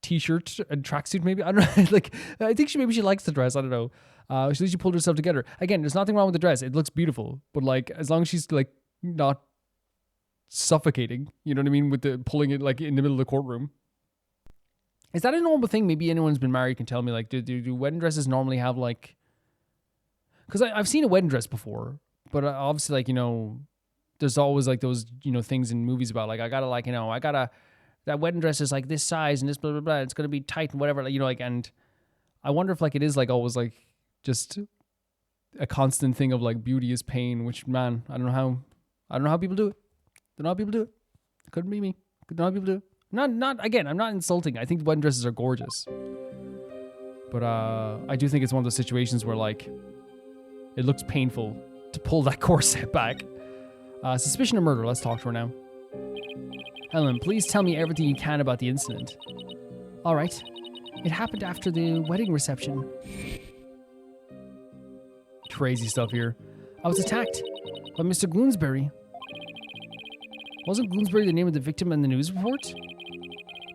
t-shirt and tracksuit maybe. I don't know. Like, I think she likes the dress. I don't know. At least she pulled herself together. Again, there's nothing wrong with the dress. It looks beautiful. But like, as long as she's like not suffocating, you know what I mean? With the pulling it like in the middle of the courtroom. Is that a normal thing? Maybe anyone who's been married can tell me, like, do wedding dresses normally have like, because I've seen a wedding dress before, but obviously, like, you know, there's always like those, you know, things in movies about like, that wedding dress is like this size and this blah, blah, blah. It's going to be tight and whatever, like, you know, like, and I wonder if like it is like always like just a constant thing of like beauty is pain, which, man, I don't know how people do it. Don't know how people do it. Couldn't be me. Don't know how people do it. Not again, I'm not insulting. I think wedding dresses are gorgeous. But I do think it's one of those situations where like it looks painful to pull that corset back. Suspicion of murder. Let's talk to her now. Helen, please tell me everything you can about the incident. All right. It happened after the wedding reception. Crazy stuff here. I was attacked by Mr. Gloomsbury. Wasn't Gloomsbury the name of the victim in the news report?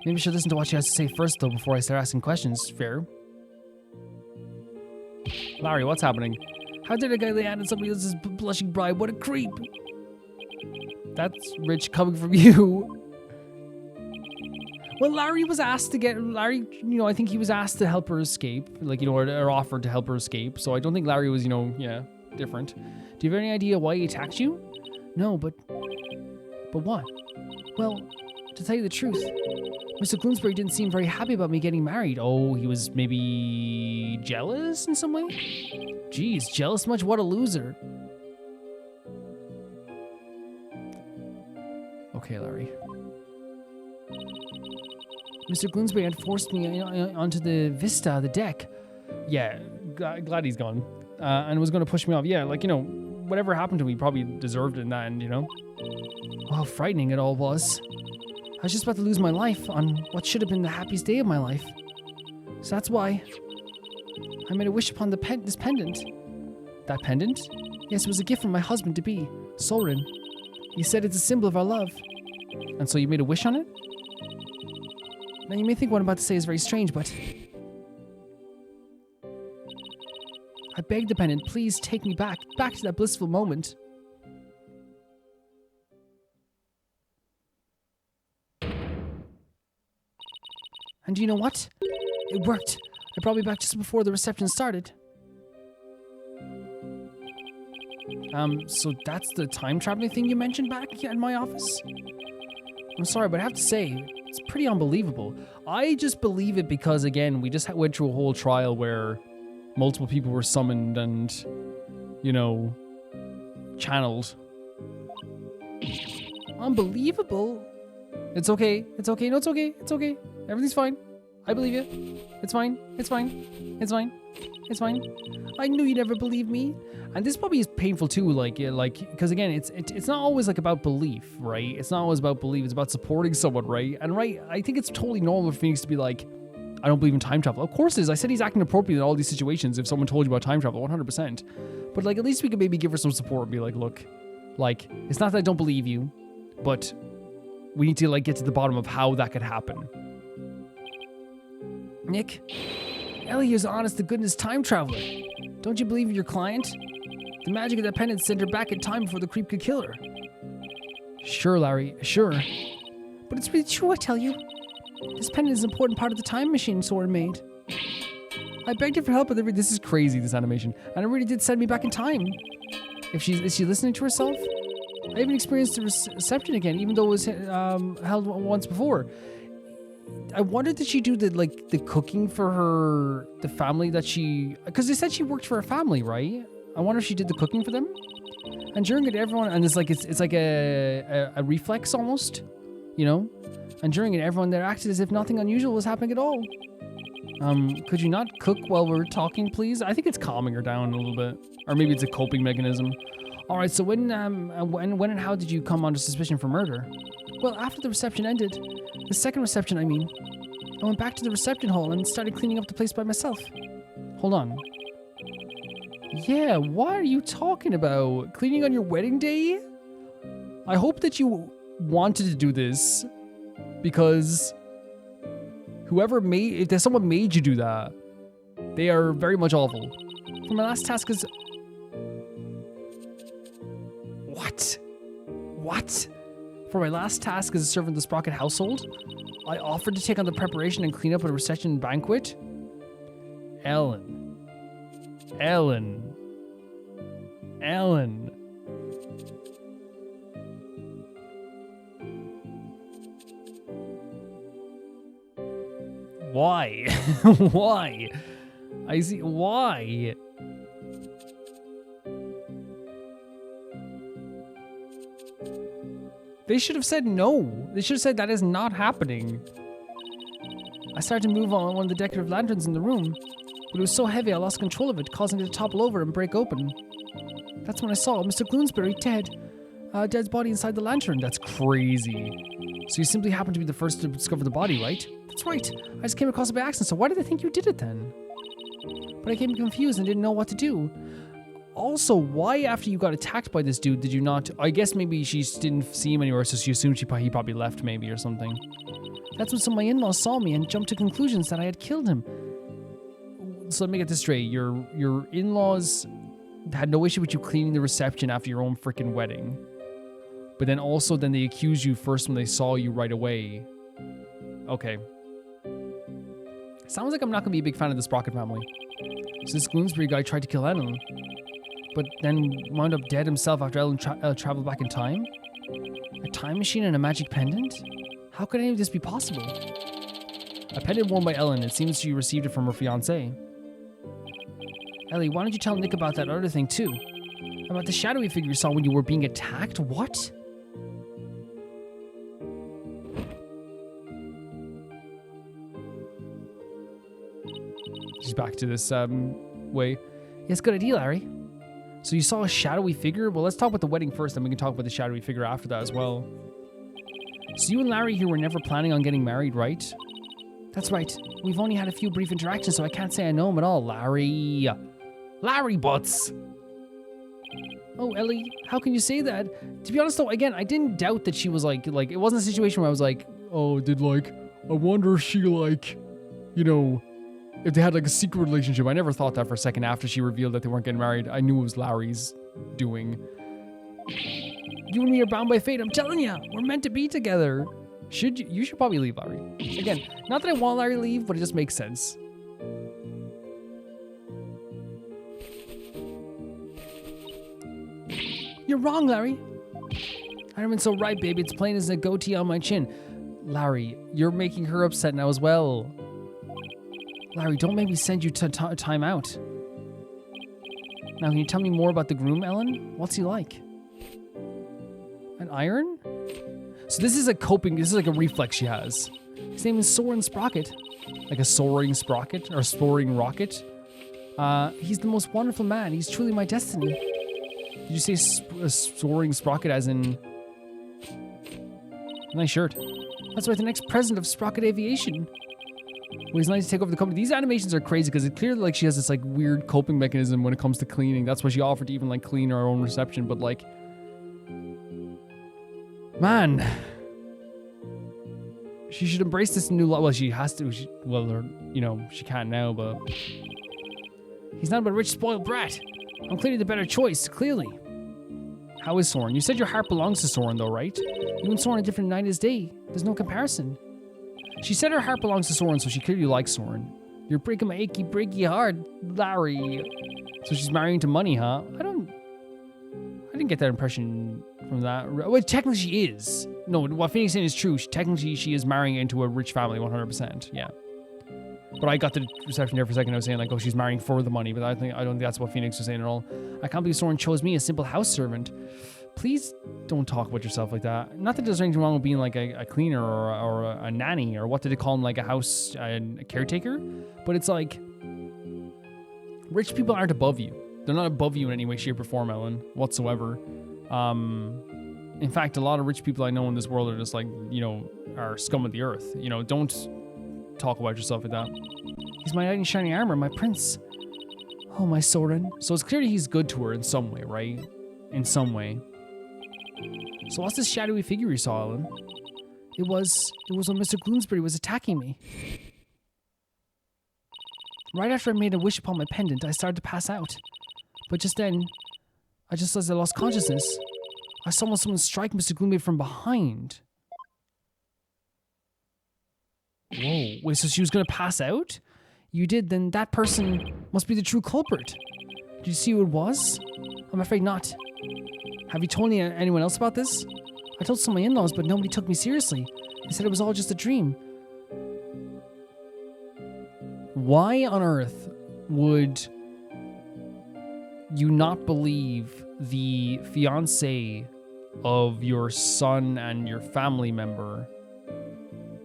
Maybe I should listen to what she has to say first, though, before I start asking questions. Fair. Larry, what's happening? How did a guy lay hand on somebody else's blushing bride? What a creep! That's rich coming from you. Well, Larry was asked to you know, I think he was asked to help her escape, like, you know, or offered to help her escape. So I don't think Larry was, you know, yeah, different. Do you have any idea why he attacked you? No, but what? Well, to tell you the truth, Mr. Gloomsbury didn't seem very happy about me getting married. Oh, he was maybe jealous in some way? Jeez, jealous much? What a loser. Okay, Larry. Mr. Gloomsbury had forced me onto the vista, the deck. Yeah, glad he's gone. And was going to push me off. Yeah, like, you know, whatever happened to me probably deserved it in that end, you know? Oh, how frightening it all was. I was just about to lose my life on what should have been the happiest day of my life. So that's why I made a wish upon this pendant. That pendant? Yes, it was a gift from my husband-to-be, Soren. He said it's a symbol of our love. And so you made a wish on it? Now you may think what I'm about to say is very strange, but I beg the pendant, please take me back to that blissful moment. And you know what? It worked. I brought me back just before the reception started. So that's the time traveling thing you mentioned back in my office? I'm sorry, but I have to say, it's pretty unbelievable. I just believe it because, again, we just went through a whole trial where multiple people were summoned and, you know, channeled. Unbelievable. It's okay. It's okay. No, it's okay. It's okay. Everything's fine. I believe you. It's fine. It's fine. It's fine. It's fine. I knew you'd never believe me. And this probably is painful too, like, because again, it's not always like about belief, right? It's not always about belief. It's about supporting someone, right? And right, I think it's totally normal for Phoenix to be like, I don't believe in time travel. Of course it is. I said he's acting appropriately in all these situations. If someone told you about time travel, 100%. But like, at least we could maybe give her some support and be like, look, like, it's not that I don't believe you, but we need to like get to the bottom of how that could happen. Nick, Ellie here's an honest to goodness time traveler. Don't you believe in your client? The magic of that pendant sent her back in time before the creep could kill her. Sure, Larry, sure. But it's really true, I tell you. This pendant is an important part of the time machine Soren made. I begged her for help, but this is crazy, this animation. And it really did send me back in time. Is she listening to herself? I even experienced the reception again, even though it was held once before. I wonder, did she do the cooking for the family that she... Because they said she worked for a family, right? I wonder if she did the cooking for them. And during it, everyone... And it's like a reflex almost. you know? And during it, everyone there acted as if nothing unusual was happening at all. Could you not cook while we're talking, please? I think it's calming her down a little bit. Or maybe it's a coping mechanism. Alright, so when and how did you come under suspicion for murder? Well, after the reception ended, the second reception, I mean, I went back to the reception hall and started cleaning up the place by myself. Hold on. Yeah, what are you talking about? Cleaning on your wedding day? I hope that you wanted to do this because if there's someone made you do that, they are very much awful. For my last task is... What? For my last task as a servant of the Sprocket household, I offered to take on the preparation and clean up at a reception banquet? Ellen. Why? Why? I see. Why? They should have said no. They should have said that is not happening. I started to move on one of the decorative lanterns in the room, but it was so heavy I lost control of it, causing it to topple over and break open. That's when I saw Mr. Gloomsbury dead. Dead's body inside the lantern. That's crazy. So you simply happened to be the first to discover the body, right? That's right. I just came across it by accident, so why did they think you did it then? But I became confused and didn't know what to do. Also, why after you got attacked by this dude did you not... I guess maybe she didn't see him anywhere, so she assumed he probably left maybe or something. That's when some of my in-laws saw me and jumped to conclusions that I had killed him. So let me get this straight. Your in-laws had no issue with you cleaning the reception after your own freaking wedding. But then also they accused you first when they saw you right away. Okay. Sounds like I'm not going to be a big fan of the Sprocket family. So this Gloomsbury guy tried to kill Ellen, but then wound up dead himself after Ellen traveled back in time? A time machine and a magic pendant? How could any of this be possible? A pendant worn by Ellen. It seems she received it from her fiancé. Ellie, why don't you tell Nick about that other thing too? About the shadowy figure you saw when you were being attacked? What? She's back to this way. Yes, good idea, Larry. So you saw a shadowy figure? Well, let's talk about the wedding first, then we can talk about the shadowy figure after that as well. So you and Larry here were never planning on getting married, right? That's right. We've only had a few brief interactions, so I can't say I know him at all. Larry Butts. Oh, Ellie, how can you say that? To be honest though, again, I didn't doubt that she was like, it wasn't a situation where I was like, oh, I wonder if she if they had like a secret relationship. I never thought that for a second after she revealed that they weren't getting married. I knew it was Larry's doing. You and me are bound by fate, I'm telling you. We're meant to be together. You should probably leave, Larry. Again, not that I want Larry to leave, but it just makes sense. You're wrong, Larry. I haven't been so right, baby. It's plain as a goatee on my chin. Larry, you're making her upset now as well. Larry, don't make me send you to time out. Now, can you tell me more about the groom, Ellen? What's he like? An iron? So this is like a reflex she has. His name is Soren Sprocket. Like a soaring sprocket, or soaring rocket. He's the most wonderful man. He's truly my destiny. Did you say soaring sprocket as in... Nice shirt. That's right, the next president of Sprocket Aviation. Well, he's nice to take over the company. These animations are crazy because it's clearly like she has this like weird coping mechanism when it comes to cleaning. That's why she offered to even like clean her own reception. But like, man, she should embrace this new life. Well, she has to. She can't now. But he's not but a rich, spoiled brat. I'm clearly the better choice. Clearly. How is Soren? You said your heart belongs to Soren, though, right? You and Soren are different night as day. There's no comparison. She said her heart belongs to Soren, so she clearly likes Soren. You're breaking my achy, breaky heart, Larry. So she's marrying to money, huh? I didn't get that impression from that. Well, technically she is. No, what Phoenix is saying is true. Technically she is marrying into a rich family, 100%. Yeah. But I got the reception there for a second. I was saying like, oh, she's marrying for the money, but I don't think that's what Phoenix was saying at all. I can't believe Soren chose me, a simple house servant. Please don't talk about yourself like that. Not that there's anything wrong with being like a cleaner or a nanny or what did they call them, like a house a caretaker? But it's like, rich people aren't above you. They're not above you in any way, shape, or form, Ellen, whatsoever. In fact, a lot of rich people I know in this world are just like, you know, are scum of the earth. You know, don't talk about yourself like that. He's my knight in shining armor, my prince. Oh, my Soren. So it's clear he's good to her in some way, right? In some way. So what's this shadowy figure you saw, Ellen? It was when Mr. Gloomsbury was attacking me. Right after I made a wish upon my pendant, I started to pass out. But just then, as I lost consciousness, I saw someone strike Mr. Gloomsbury from behind. Whoa, wait, so she was gonna pass out? You did, then that person must be the true culprit. Did you see who it was? I'm afraid not. Have you told anyone else about this? I told some of my in-laws, but nobody took me seriously. They said it was all just a dream. Why on earth would you not believe the fiancé of your son and your family member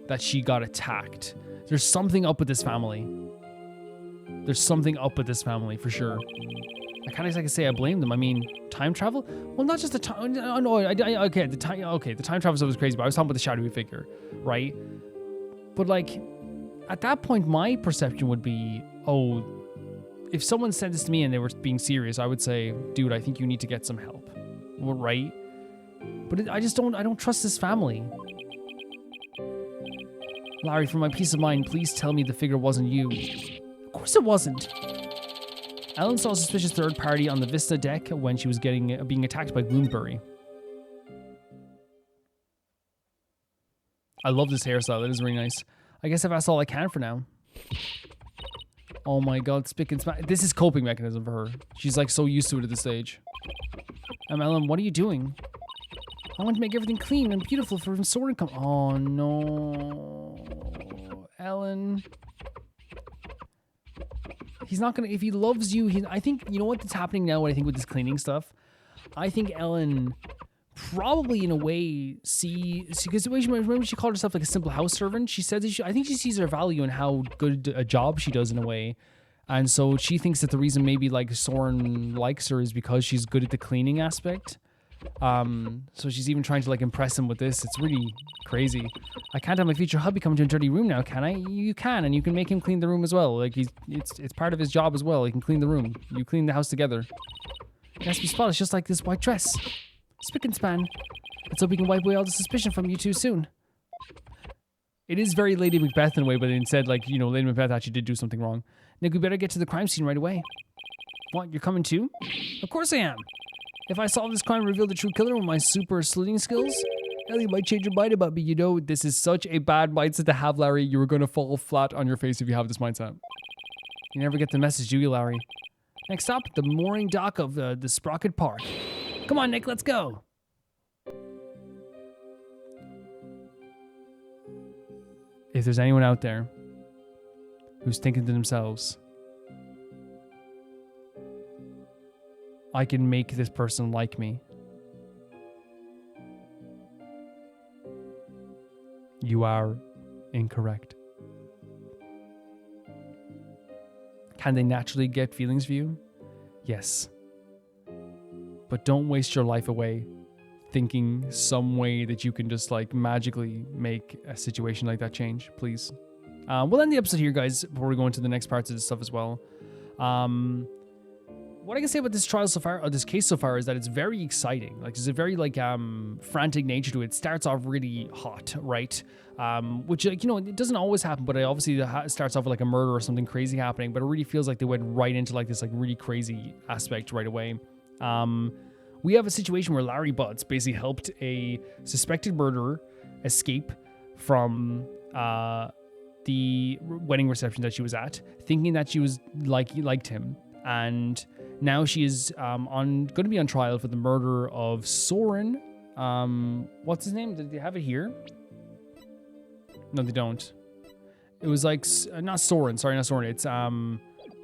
that she got attacked? There's something up with this family. There's something up with this family for sure. I can't exactly say I blame them. I mean, time travel? Well, not just the time. No, okay, the time travel stuff was crazy, but I was talking about the shadowy figure, right? But like, at that point, my perception would be, oh, if someone said this to me and they were being serious, I would say, dude, I think you need to get some help, right? But I don't trust this family. Larry, for my peace of mind, please tell me the figure wasn't you. Of course it wasn't. Ellen saw a suspicious third party on the Vista deck when she was being attacked by Gloomsbury. I love this hairstyle. It is really nice. I guess that's all I can for now. Oh my god, spick and span. This is coping mechanism for her. She's like so used to it at this stage. Ellen, what are you doing? I want to make everything clean and beautiful for when Soren come. Oh no. Ellen. He's not gonna, if he loves you, I think, you know what's happening now, what I think with this cleaning stuff? I think Ellen probably in a way because remember she called herself like a simple house servant? She said that I think she sees her value in how good a job she does in a way. And so she thinks that the reason maybe like Soren likes her is because she's good at the cleaning aspect. So she's even trying to like impress him with this. It's really crazy. I can't have my future hubby come to a dirty room now, can I? You can, and you can make him clean the room as well. Like it's part of his job as well. He can clean the room. You clean the house together. It has to be spotless, just like this white dress. Spick and span. Let's hope we can wipe away all the suspicion from you too soon. It is very Lady Macbeth in a way, but instead, like, you know, Lady Macbeth actually did do something wring. Nick, we better get to the crime scene right away. What, you're coming too? Of course I am. If I solve this crime and reveal the true killer with my super sleuthing skills, Ellie might change your mind about me. You know, this is such a bad mindset to have, Larry. You are going to fall flat on your face if you have this mindset. You never get the message, do you, Larry? Next stop, the mooring dock of the Sprocket Park. Come on, Nick, let's go. If there's anyone out there who's thinking to themselves, I can make this person like me, you are incorrect. Can they naturally get feelings for you? Yes. But don't waste your life away thinking some way that you can just like magically make a situation like that change, please. We'll end the episode here, guys, before we go into the next parts of this stuff as well. What I can say about this trial so far, or this case so far, is that it's very exciting. Like, there's a very like frantic nature to it. It starts off really hot, right? Which, like, you know, it doesn't always happen, but it obviously starts off with like a murder or something crazy happening. But it really feels like they went right into like this like really crazy aspect right away. We have a situation where Larry Butts basically helped a suspected murderer escape from the wedding reception that she was at, thinking that she was liked him, and now she is going to be on trial for the murder of Soren. What's his name? Did they have it here? No, they don't. It was like not Soren. Sorry, not Soren. It's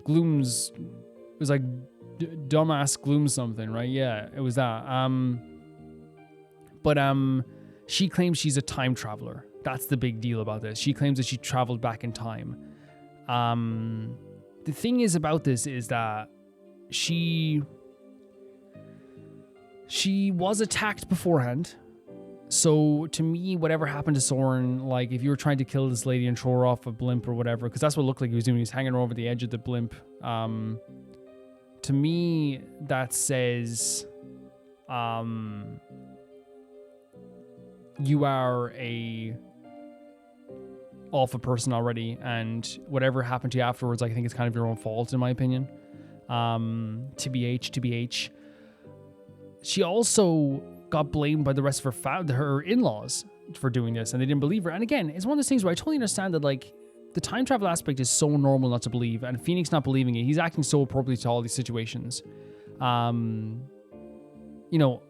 Glooms. It was like dumbass Gloom something, right? Yeah, it was that. But she claims she's a time traveler. That's the big deal about this. She claims that she traveled back in time. The thing is about this is that she was attacked beforehand. So to me, whatever happened to Soren, like if you were trying to kill this lady and throw her off a blimp or whatever, because that's what it looked like he was doing. He was hanging her over the edge of the blimp. To me, that says, you are a awful person already, and whatever happened to you afterwards, I think it's kind of your own fault, in my opinion. TBH. She also got blamed by the rest of her in-laws for doing this, and they didn't believe her. And again, it's one of those things where I totally understand that, like, the time travel aspect is so normal not to believe, and Phoenix not believing it, he's acting so appropriately to all these situations. You know,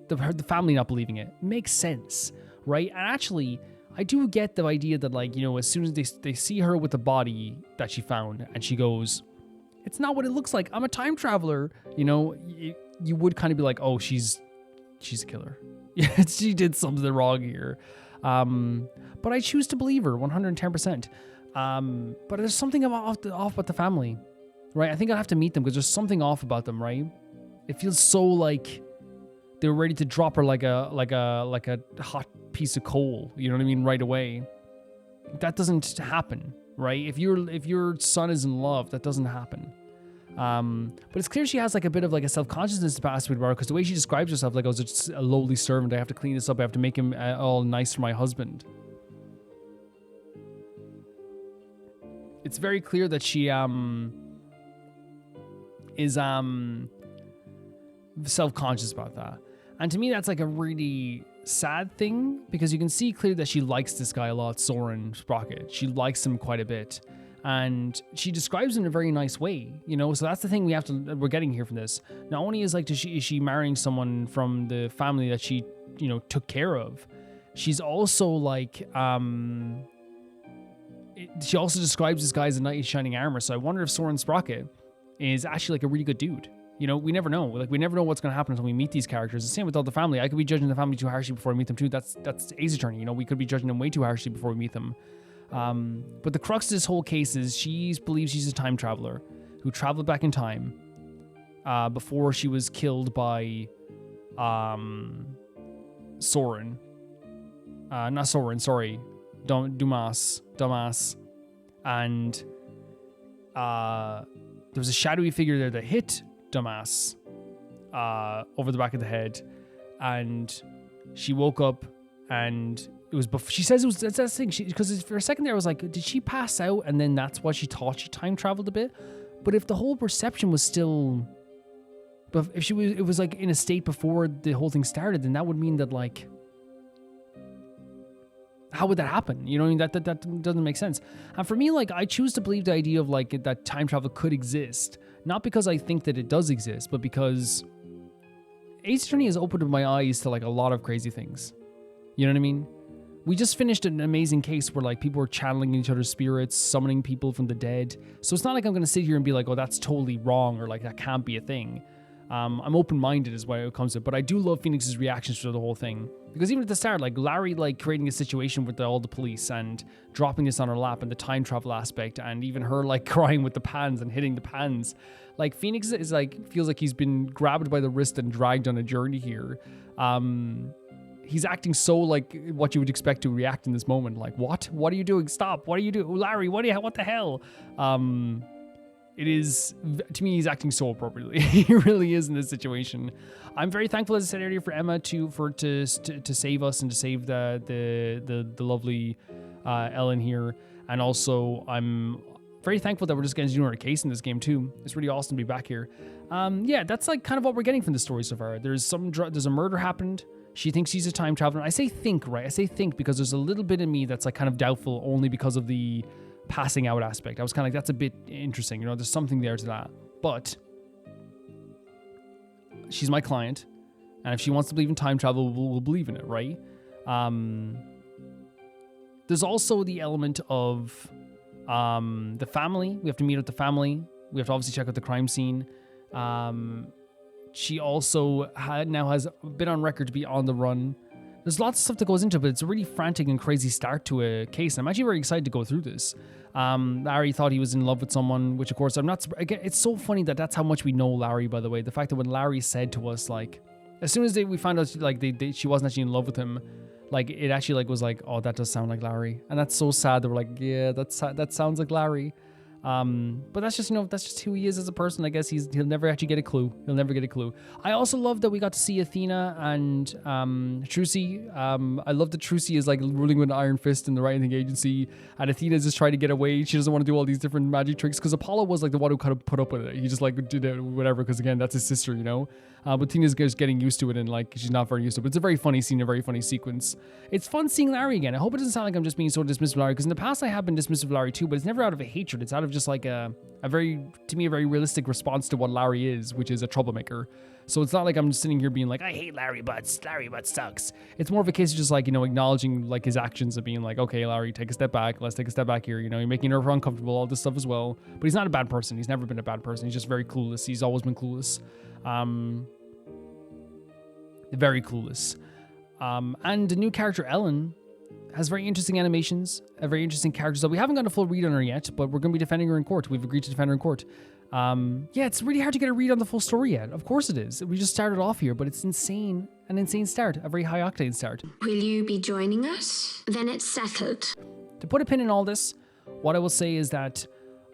the family not believing it makes sense, right? And actually, I do get the idea that, like, you know, as soon as they see her with the body that she found, and she goes, it's not what it looks like, I'm a time traveler, you know, you would kind of be like, oh, she's a killer. She did something wrong here. But I choose to believe her 110%. But there's something off about the family, right? I think I'll have to meet them because there's something off about them, right? It feels so like they were ready to drop her like a hot piece of coal, you know what I mean, right away. That doesn't happen, right? If your son is in love, that doesn't happen. But it's clear she has like a bit of like a self-consciousness aspect about her, because the way she describes herself, like, I was just a lowly servant, I have to clean this up, I have to make him all nice for my husband. It's very clear that she is self-conscious about that. And to me, that's like a really sad thing, because you can see clearly that she likes this guy a lot, Soren Sprocket. She likes him quite a bit. And she describes him in a very nice way, you know. So that's the thing we're getting here from this. Not only is she marrying someone from the family that she, you know, took care of, she's also like, she also describes this guy as a knight in shining armor. So I wonder if Soren Sprocket is actually like a really good dude. You know, we never know. Like, we never know what's going to happen until we meet these characters. The same with all the family. I could be judging the family too harshly before I meet them too. That's Ace Attorney. You know, we could be judging them way too harshly before we meet them. But the crux of this whole case is she believes she's a time traveler who traveled back in time before she was killed by Soren. Not Soren, sorry. Dumas. And there was a shadowy figure there that hit Dumas over the back of the head, and she woke up, and it was before. She says it was, that's the thing, because for a second there I was like, did she pass out and then that's why she thought she time traveled a bit? But if the whole perception was still, but if it was like in a state before the whole thing started, then that would mean that, like, how would that happen? You know what I mean? That doesn't make sense. And for me, like, I choose to believe the idea of like that time travel could exist, not because I think that it does exist, but because Ace Attorney has opened my eyes to like a lot of crazy things. You know what I mean? We just finished an amazing case where like people were channeling each other's spirits, summoning people from the dead. So it's not like I'm going to sit here and be like, oh, that's totally wrong, or like that can't be a thing. I'm open-minded is why it comes to it, but I do love Phoenix's reactions to the whole thing, because even at the start, like Larry, like creating a situation with all the police and dropping this on her lap, and the time travel aspect, and even her like crying with the pans and hitting the pans, like Phoenix is like, feels like he's been grabbed by the wrist and dragged on a journey here. He's acting so like what you would expect to react in this moment, like, what are you doing? Stop, what are you doing, Larry? What the hell? It is, to me, he's acting so appropriately. He really is in this situation. I'm very thankful, as I said earlier, for Emma to save us and to save the lovely Ellen here. And also, I'm very thankful that we're just getting to do our case in this game too. It's really awesome to be back here. Yeah, that's like kind of what we're getting from the story so far. There's a murder happened. She thinks she's a time traveler. I say think, right? I say think because there's a little bit in me that's like kind of doubtful, only because of the passing out aspect. I was kind of like, that's a bit interesting, you know, there's something there to that. But she's my client, and if she wants to believe in time travel, we'll believe in it, right? There's also the element of the family. We have to meet with the family. We have to obviously check out the crime scene. She also now has been on record to be on the run. There's lots of stuff that goes into it, but it's a really frantic and crazy start to a case. I'm actually very excited to go through this. Larry thought he was in love with someone, which of course I'm not. Again, it's so funny that that's how much we know Larry, by the way. The fact that when Larry said to us, like, as soon as we found out, like, she wasn't actually in love with him, like, it actually, like, was like, oh, that does sound like Larry. And that's so sad that we're like, yeah, that sounds like Larry. But that's just, that's just who he is as a person. I guess he'll never actually get a clue. He'll never get a clue. I also love that we got to see Athena and Trucy. I love that Trucy is like ruling with an iron fist in the Wright Agency, and Athena's just trying to get away. She doesn't want to do all these different magic tricks because Apollo was like the one who kind of put up with it. He just like did it, whatever, because again, that's his sister, But Athena's just getting used to it, and like she's not very used to it. But it's a very funny scene, a very funny sequence. It's fun seeing Larry again. I hope it doesn't sound like I'm just being so dismissive of Larry, because in the past I have been dismissive of Larry too, but it's never out of a hatred. It's out of just like a very realistic response to what Larry is, which is a troublemaker. So it's not like I'm just sitting here being like, I hate Larry Butts. Larry Butts sucks. It's more of a case of just like, acknowledging like his actions and being like, okay, Larry, take a step back. Let's take a step back here. You're making her uncomfortable, all this stuff as well. But he's not a bad person. He's never been a bad person. He's just very clueless. He's always been clueless. Very clueless. And the new character, Ellen, has very interesting animations, a very interesting character. So we haven't got a full read on her yet, but we're going to be defending her in court. We've agreed to defend her in court. Yeah, it's really hard to get a read on the full story yet. Of course it is. We just started off here, but it's insane. An insane start. A very high octane start. Will you be joining us? Then it's settled. To put a pin in all this, what I will say is that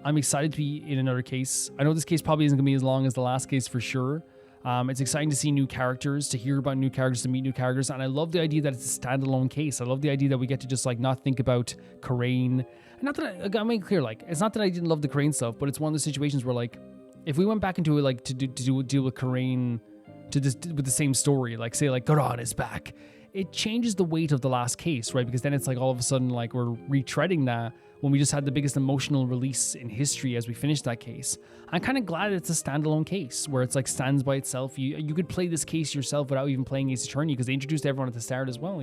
I'm excited to be in another case. I know this case probably isn't going to be as long as the last case for sure. It's exciting to see new characters, to hear about new characters, to meet new characters, and I love the idea that it's a standalone case. I love the idea that we get to just like not think about Corain. And not that I make it clear, like, it's not that I didn't love the Corain stuff, but it's one of the situations where like, if we went back into it like to deal with Corain with the same story, like say like Goran is back, it changes the weight of the last case, right? Because then it's like all of a sudden like we're retreading that when we just had the biggest emotional release in history as we finished that case. I'm kind of glad it's a standalone case where it's like stands by itself. You could play this case yourself without even playing Ace Attorney because they introduced everyone at the start as well,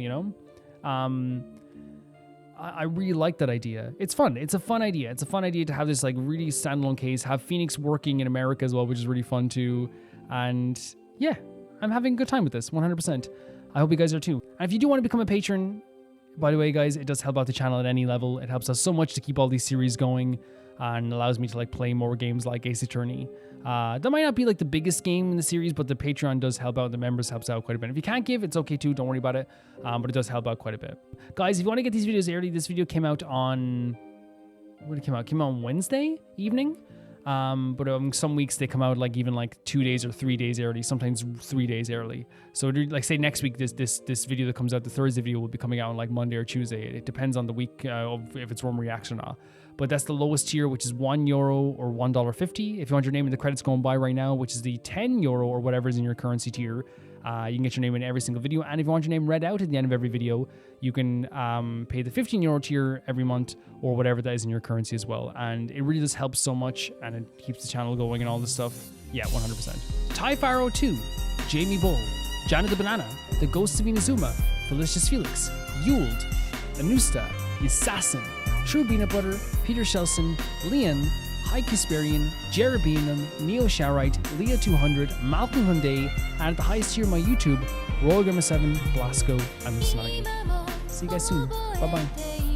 I really like that idea. It's fun. It's a fun idea. It's a fun idea to have this like really standalone case, have Phoenix working in America as well, which is really fun too. And yeah, I'm having a good time with this, 100%. I hope you guys are too. And if you do want to become a patron, by the way, guys, it does help out the channel at any level. It helps us so much to keep all these series going and allows me to like play more games like Ace Attorney. That might not be like the biggest game in the series, but the Patreon does help out. The members helps out quite a bit. If you can't give, it's okay too. Don't worry about it. But it does help out quite a bit. Guys, if you want to get these videos early, this video came out on... When did it come out? It came out on Wednesday evening. But some weeks they come out like even like 2 days or 3 days early, sometimes 3 days early. So like say next week, this video that comes out, the Thursday video will be coming out on like Monday or Tuesday. It depends on the week of if it's Rome Reaction or not. But that's the lowest tier, which is €1 or $1.50. If you want your name in the credits going by right now, which is the €10 or whatever is in your currency tier, you can get your name in every single video. And if you want your name read out at the end of every video, you can pay the €15 tier every month or whatever that is in your currency as well. And it really does help so much and it keeps the channel going and all this stuff. Yeah, 100%. Ty Pharaoh 2, Jamie Bull, Johnny the Banana, The Ghost of Inazuma, Felicius Felix, Yuld, Anusta, Assassin, True Peanut Butter, Peter Shelson, Leon, High Cusperian, Jared Beanham, Neo Sharite, Leah 200, Malcolm Hyundai, and at the highest tier of my YouTube, Royal Gamer 7, Blasco, and Snaggy. See you guys soon. Bye bye.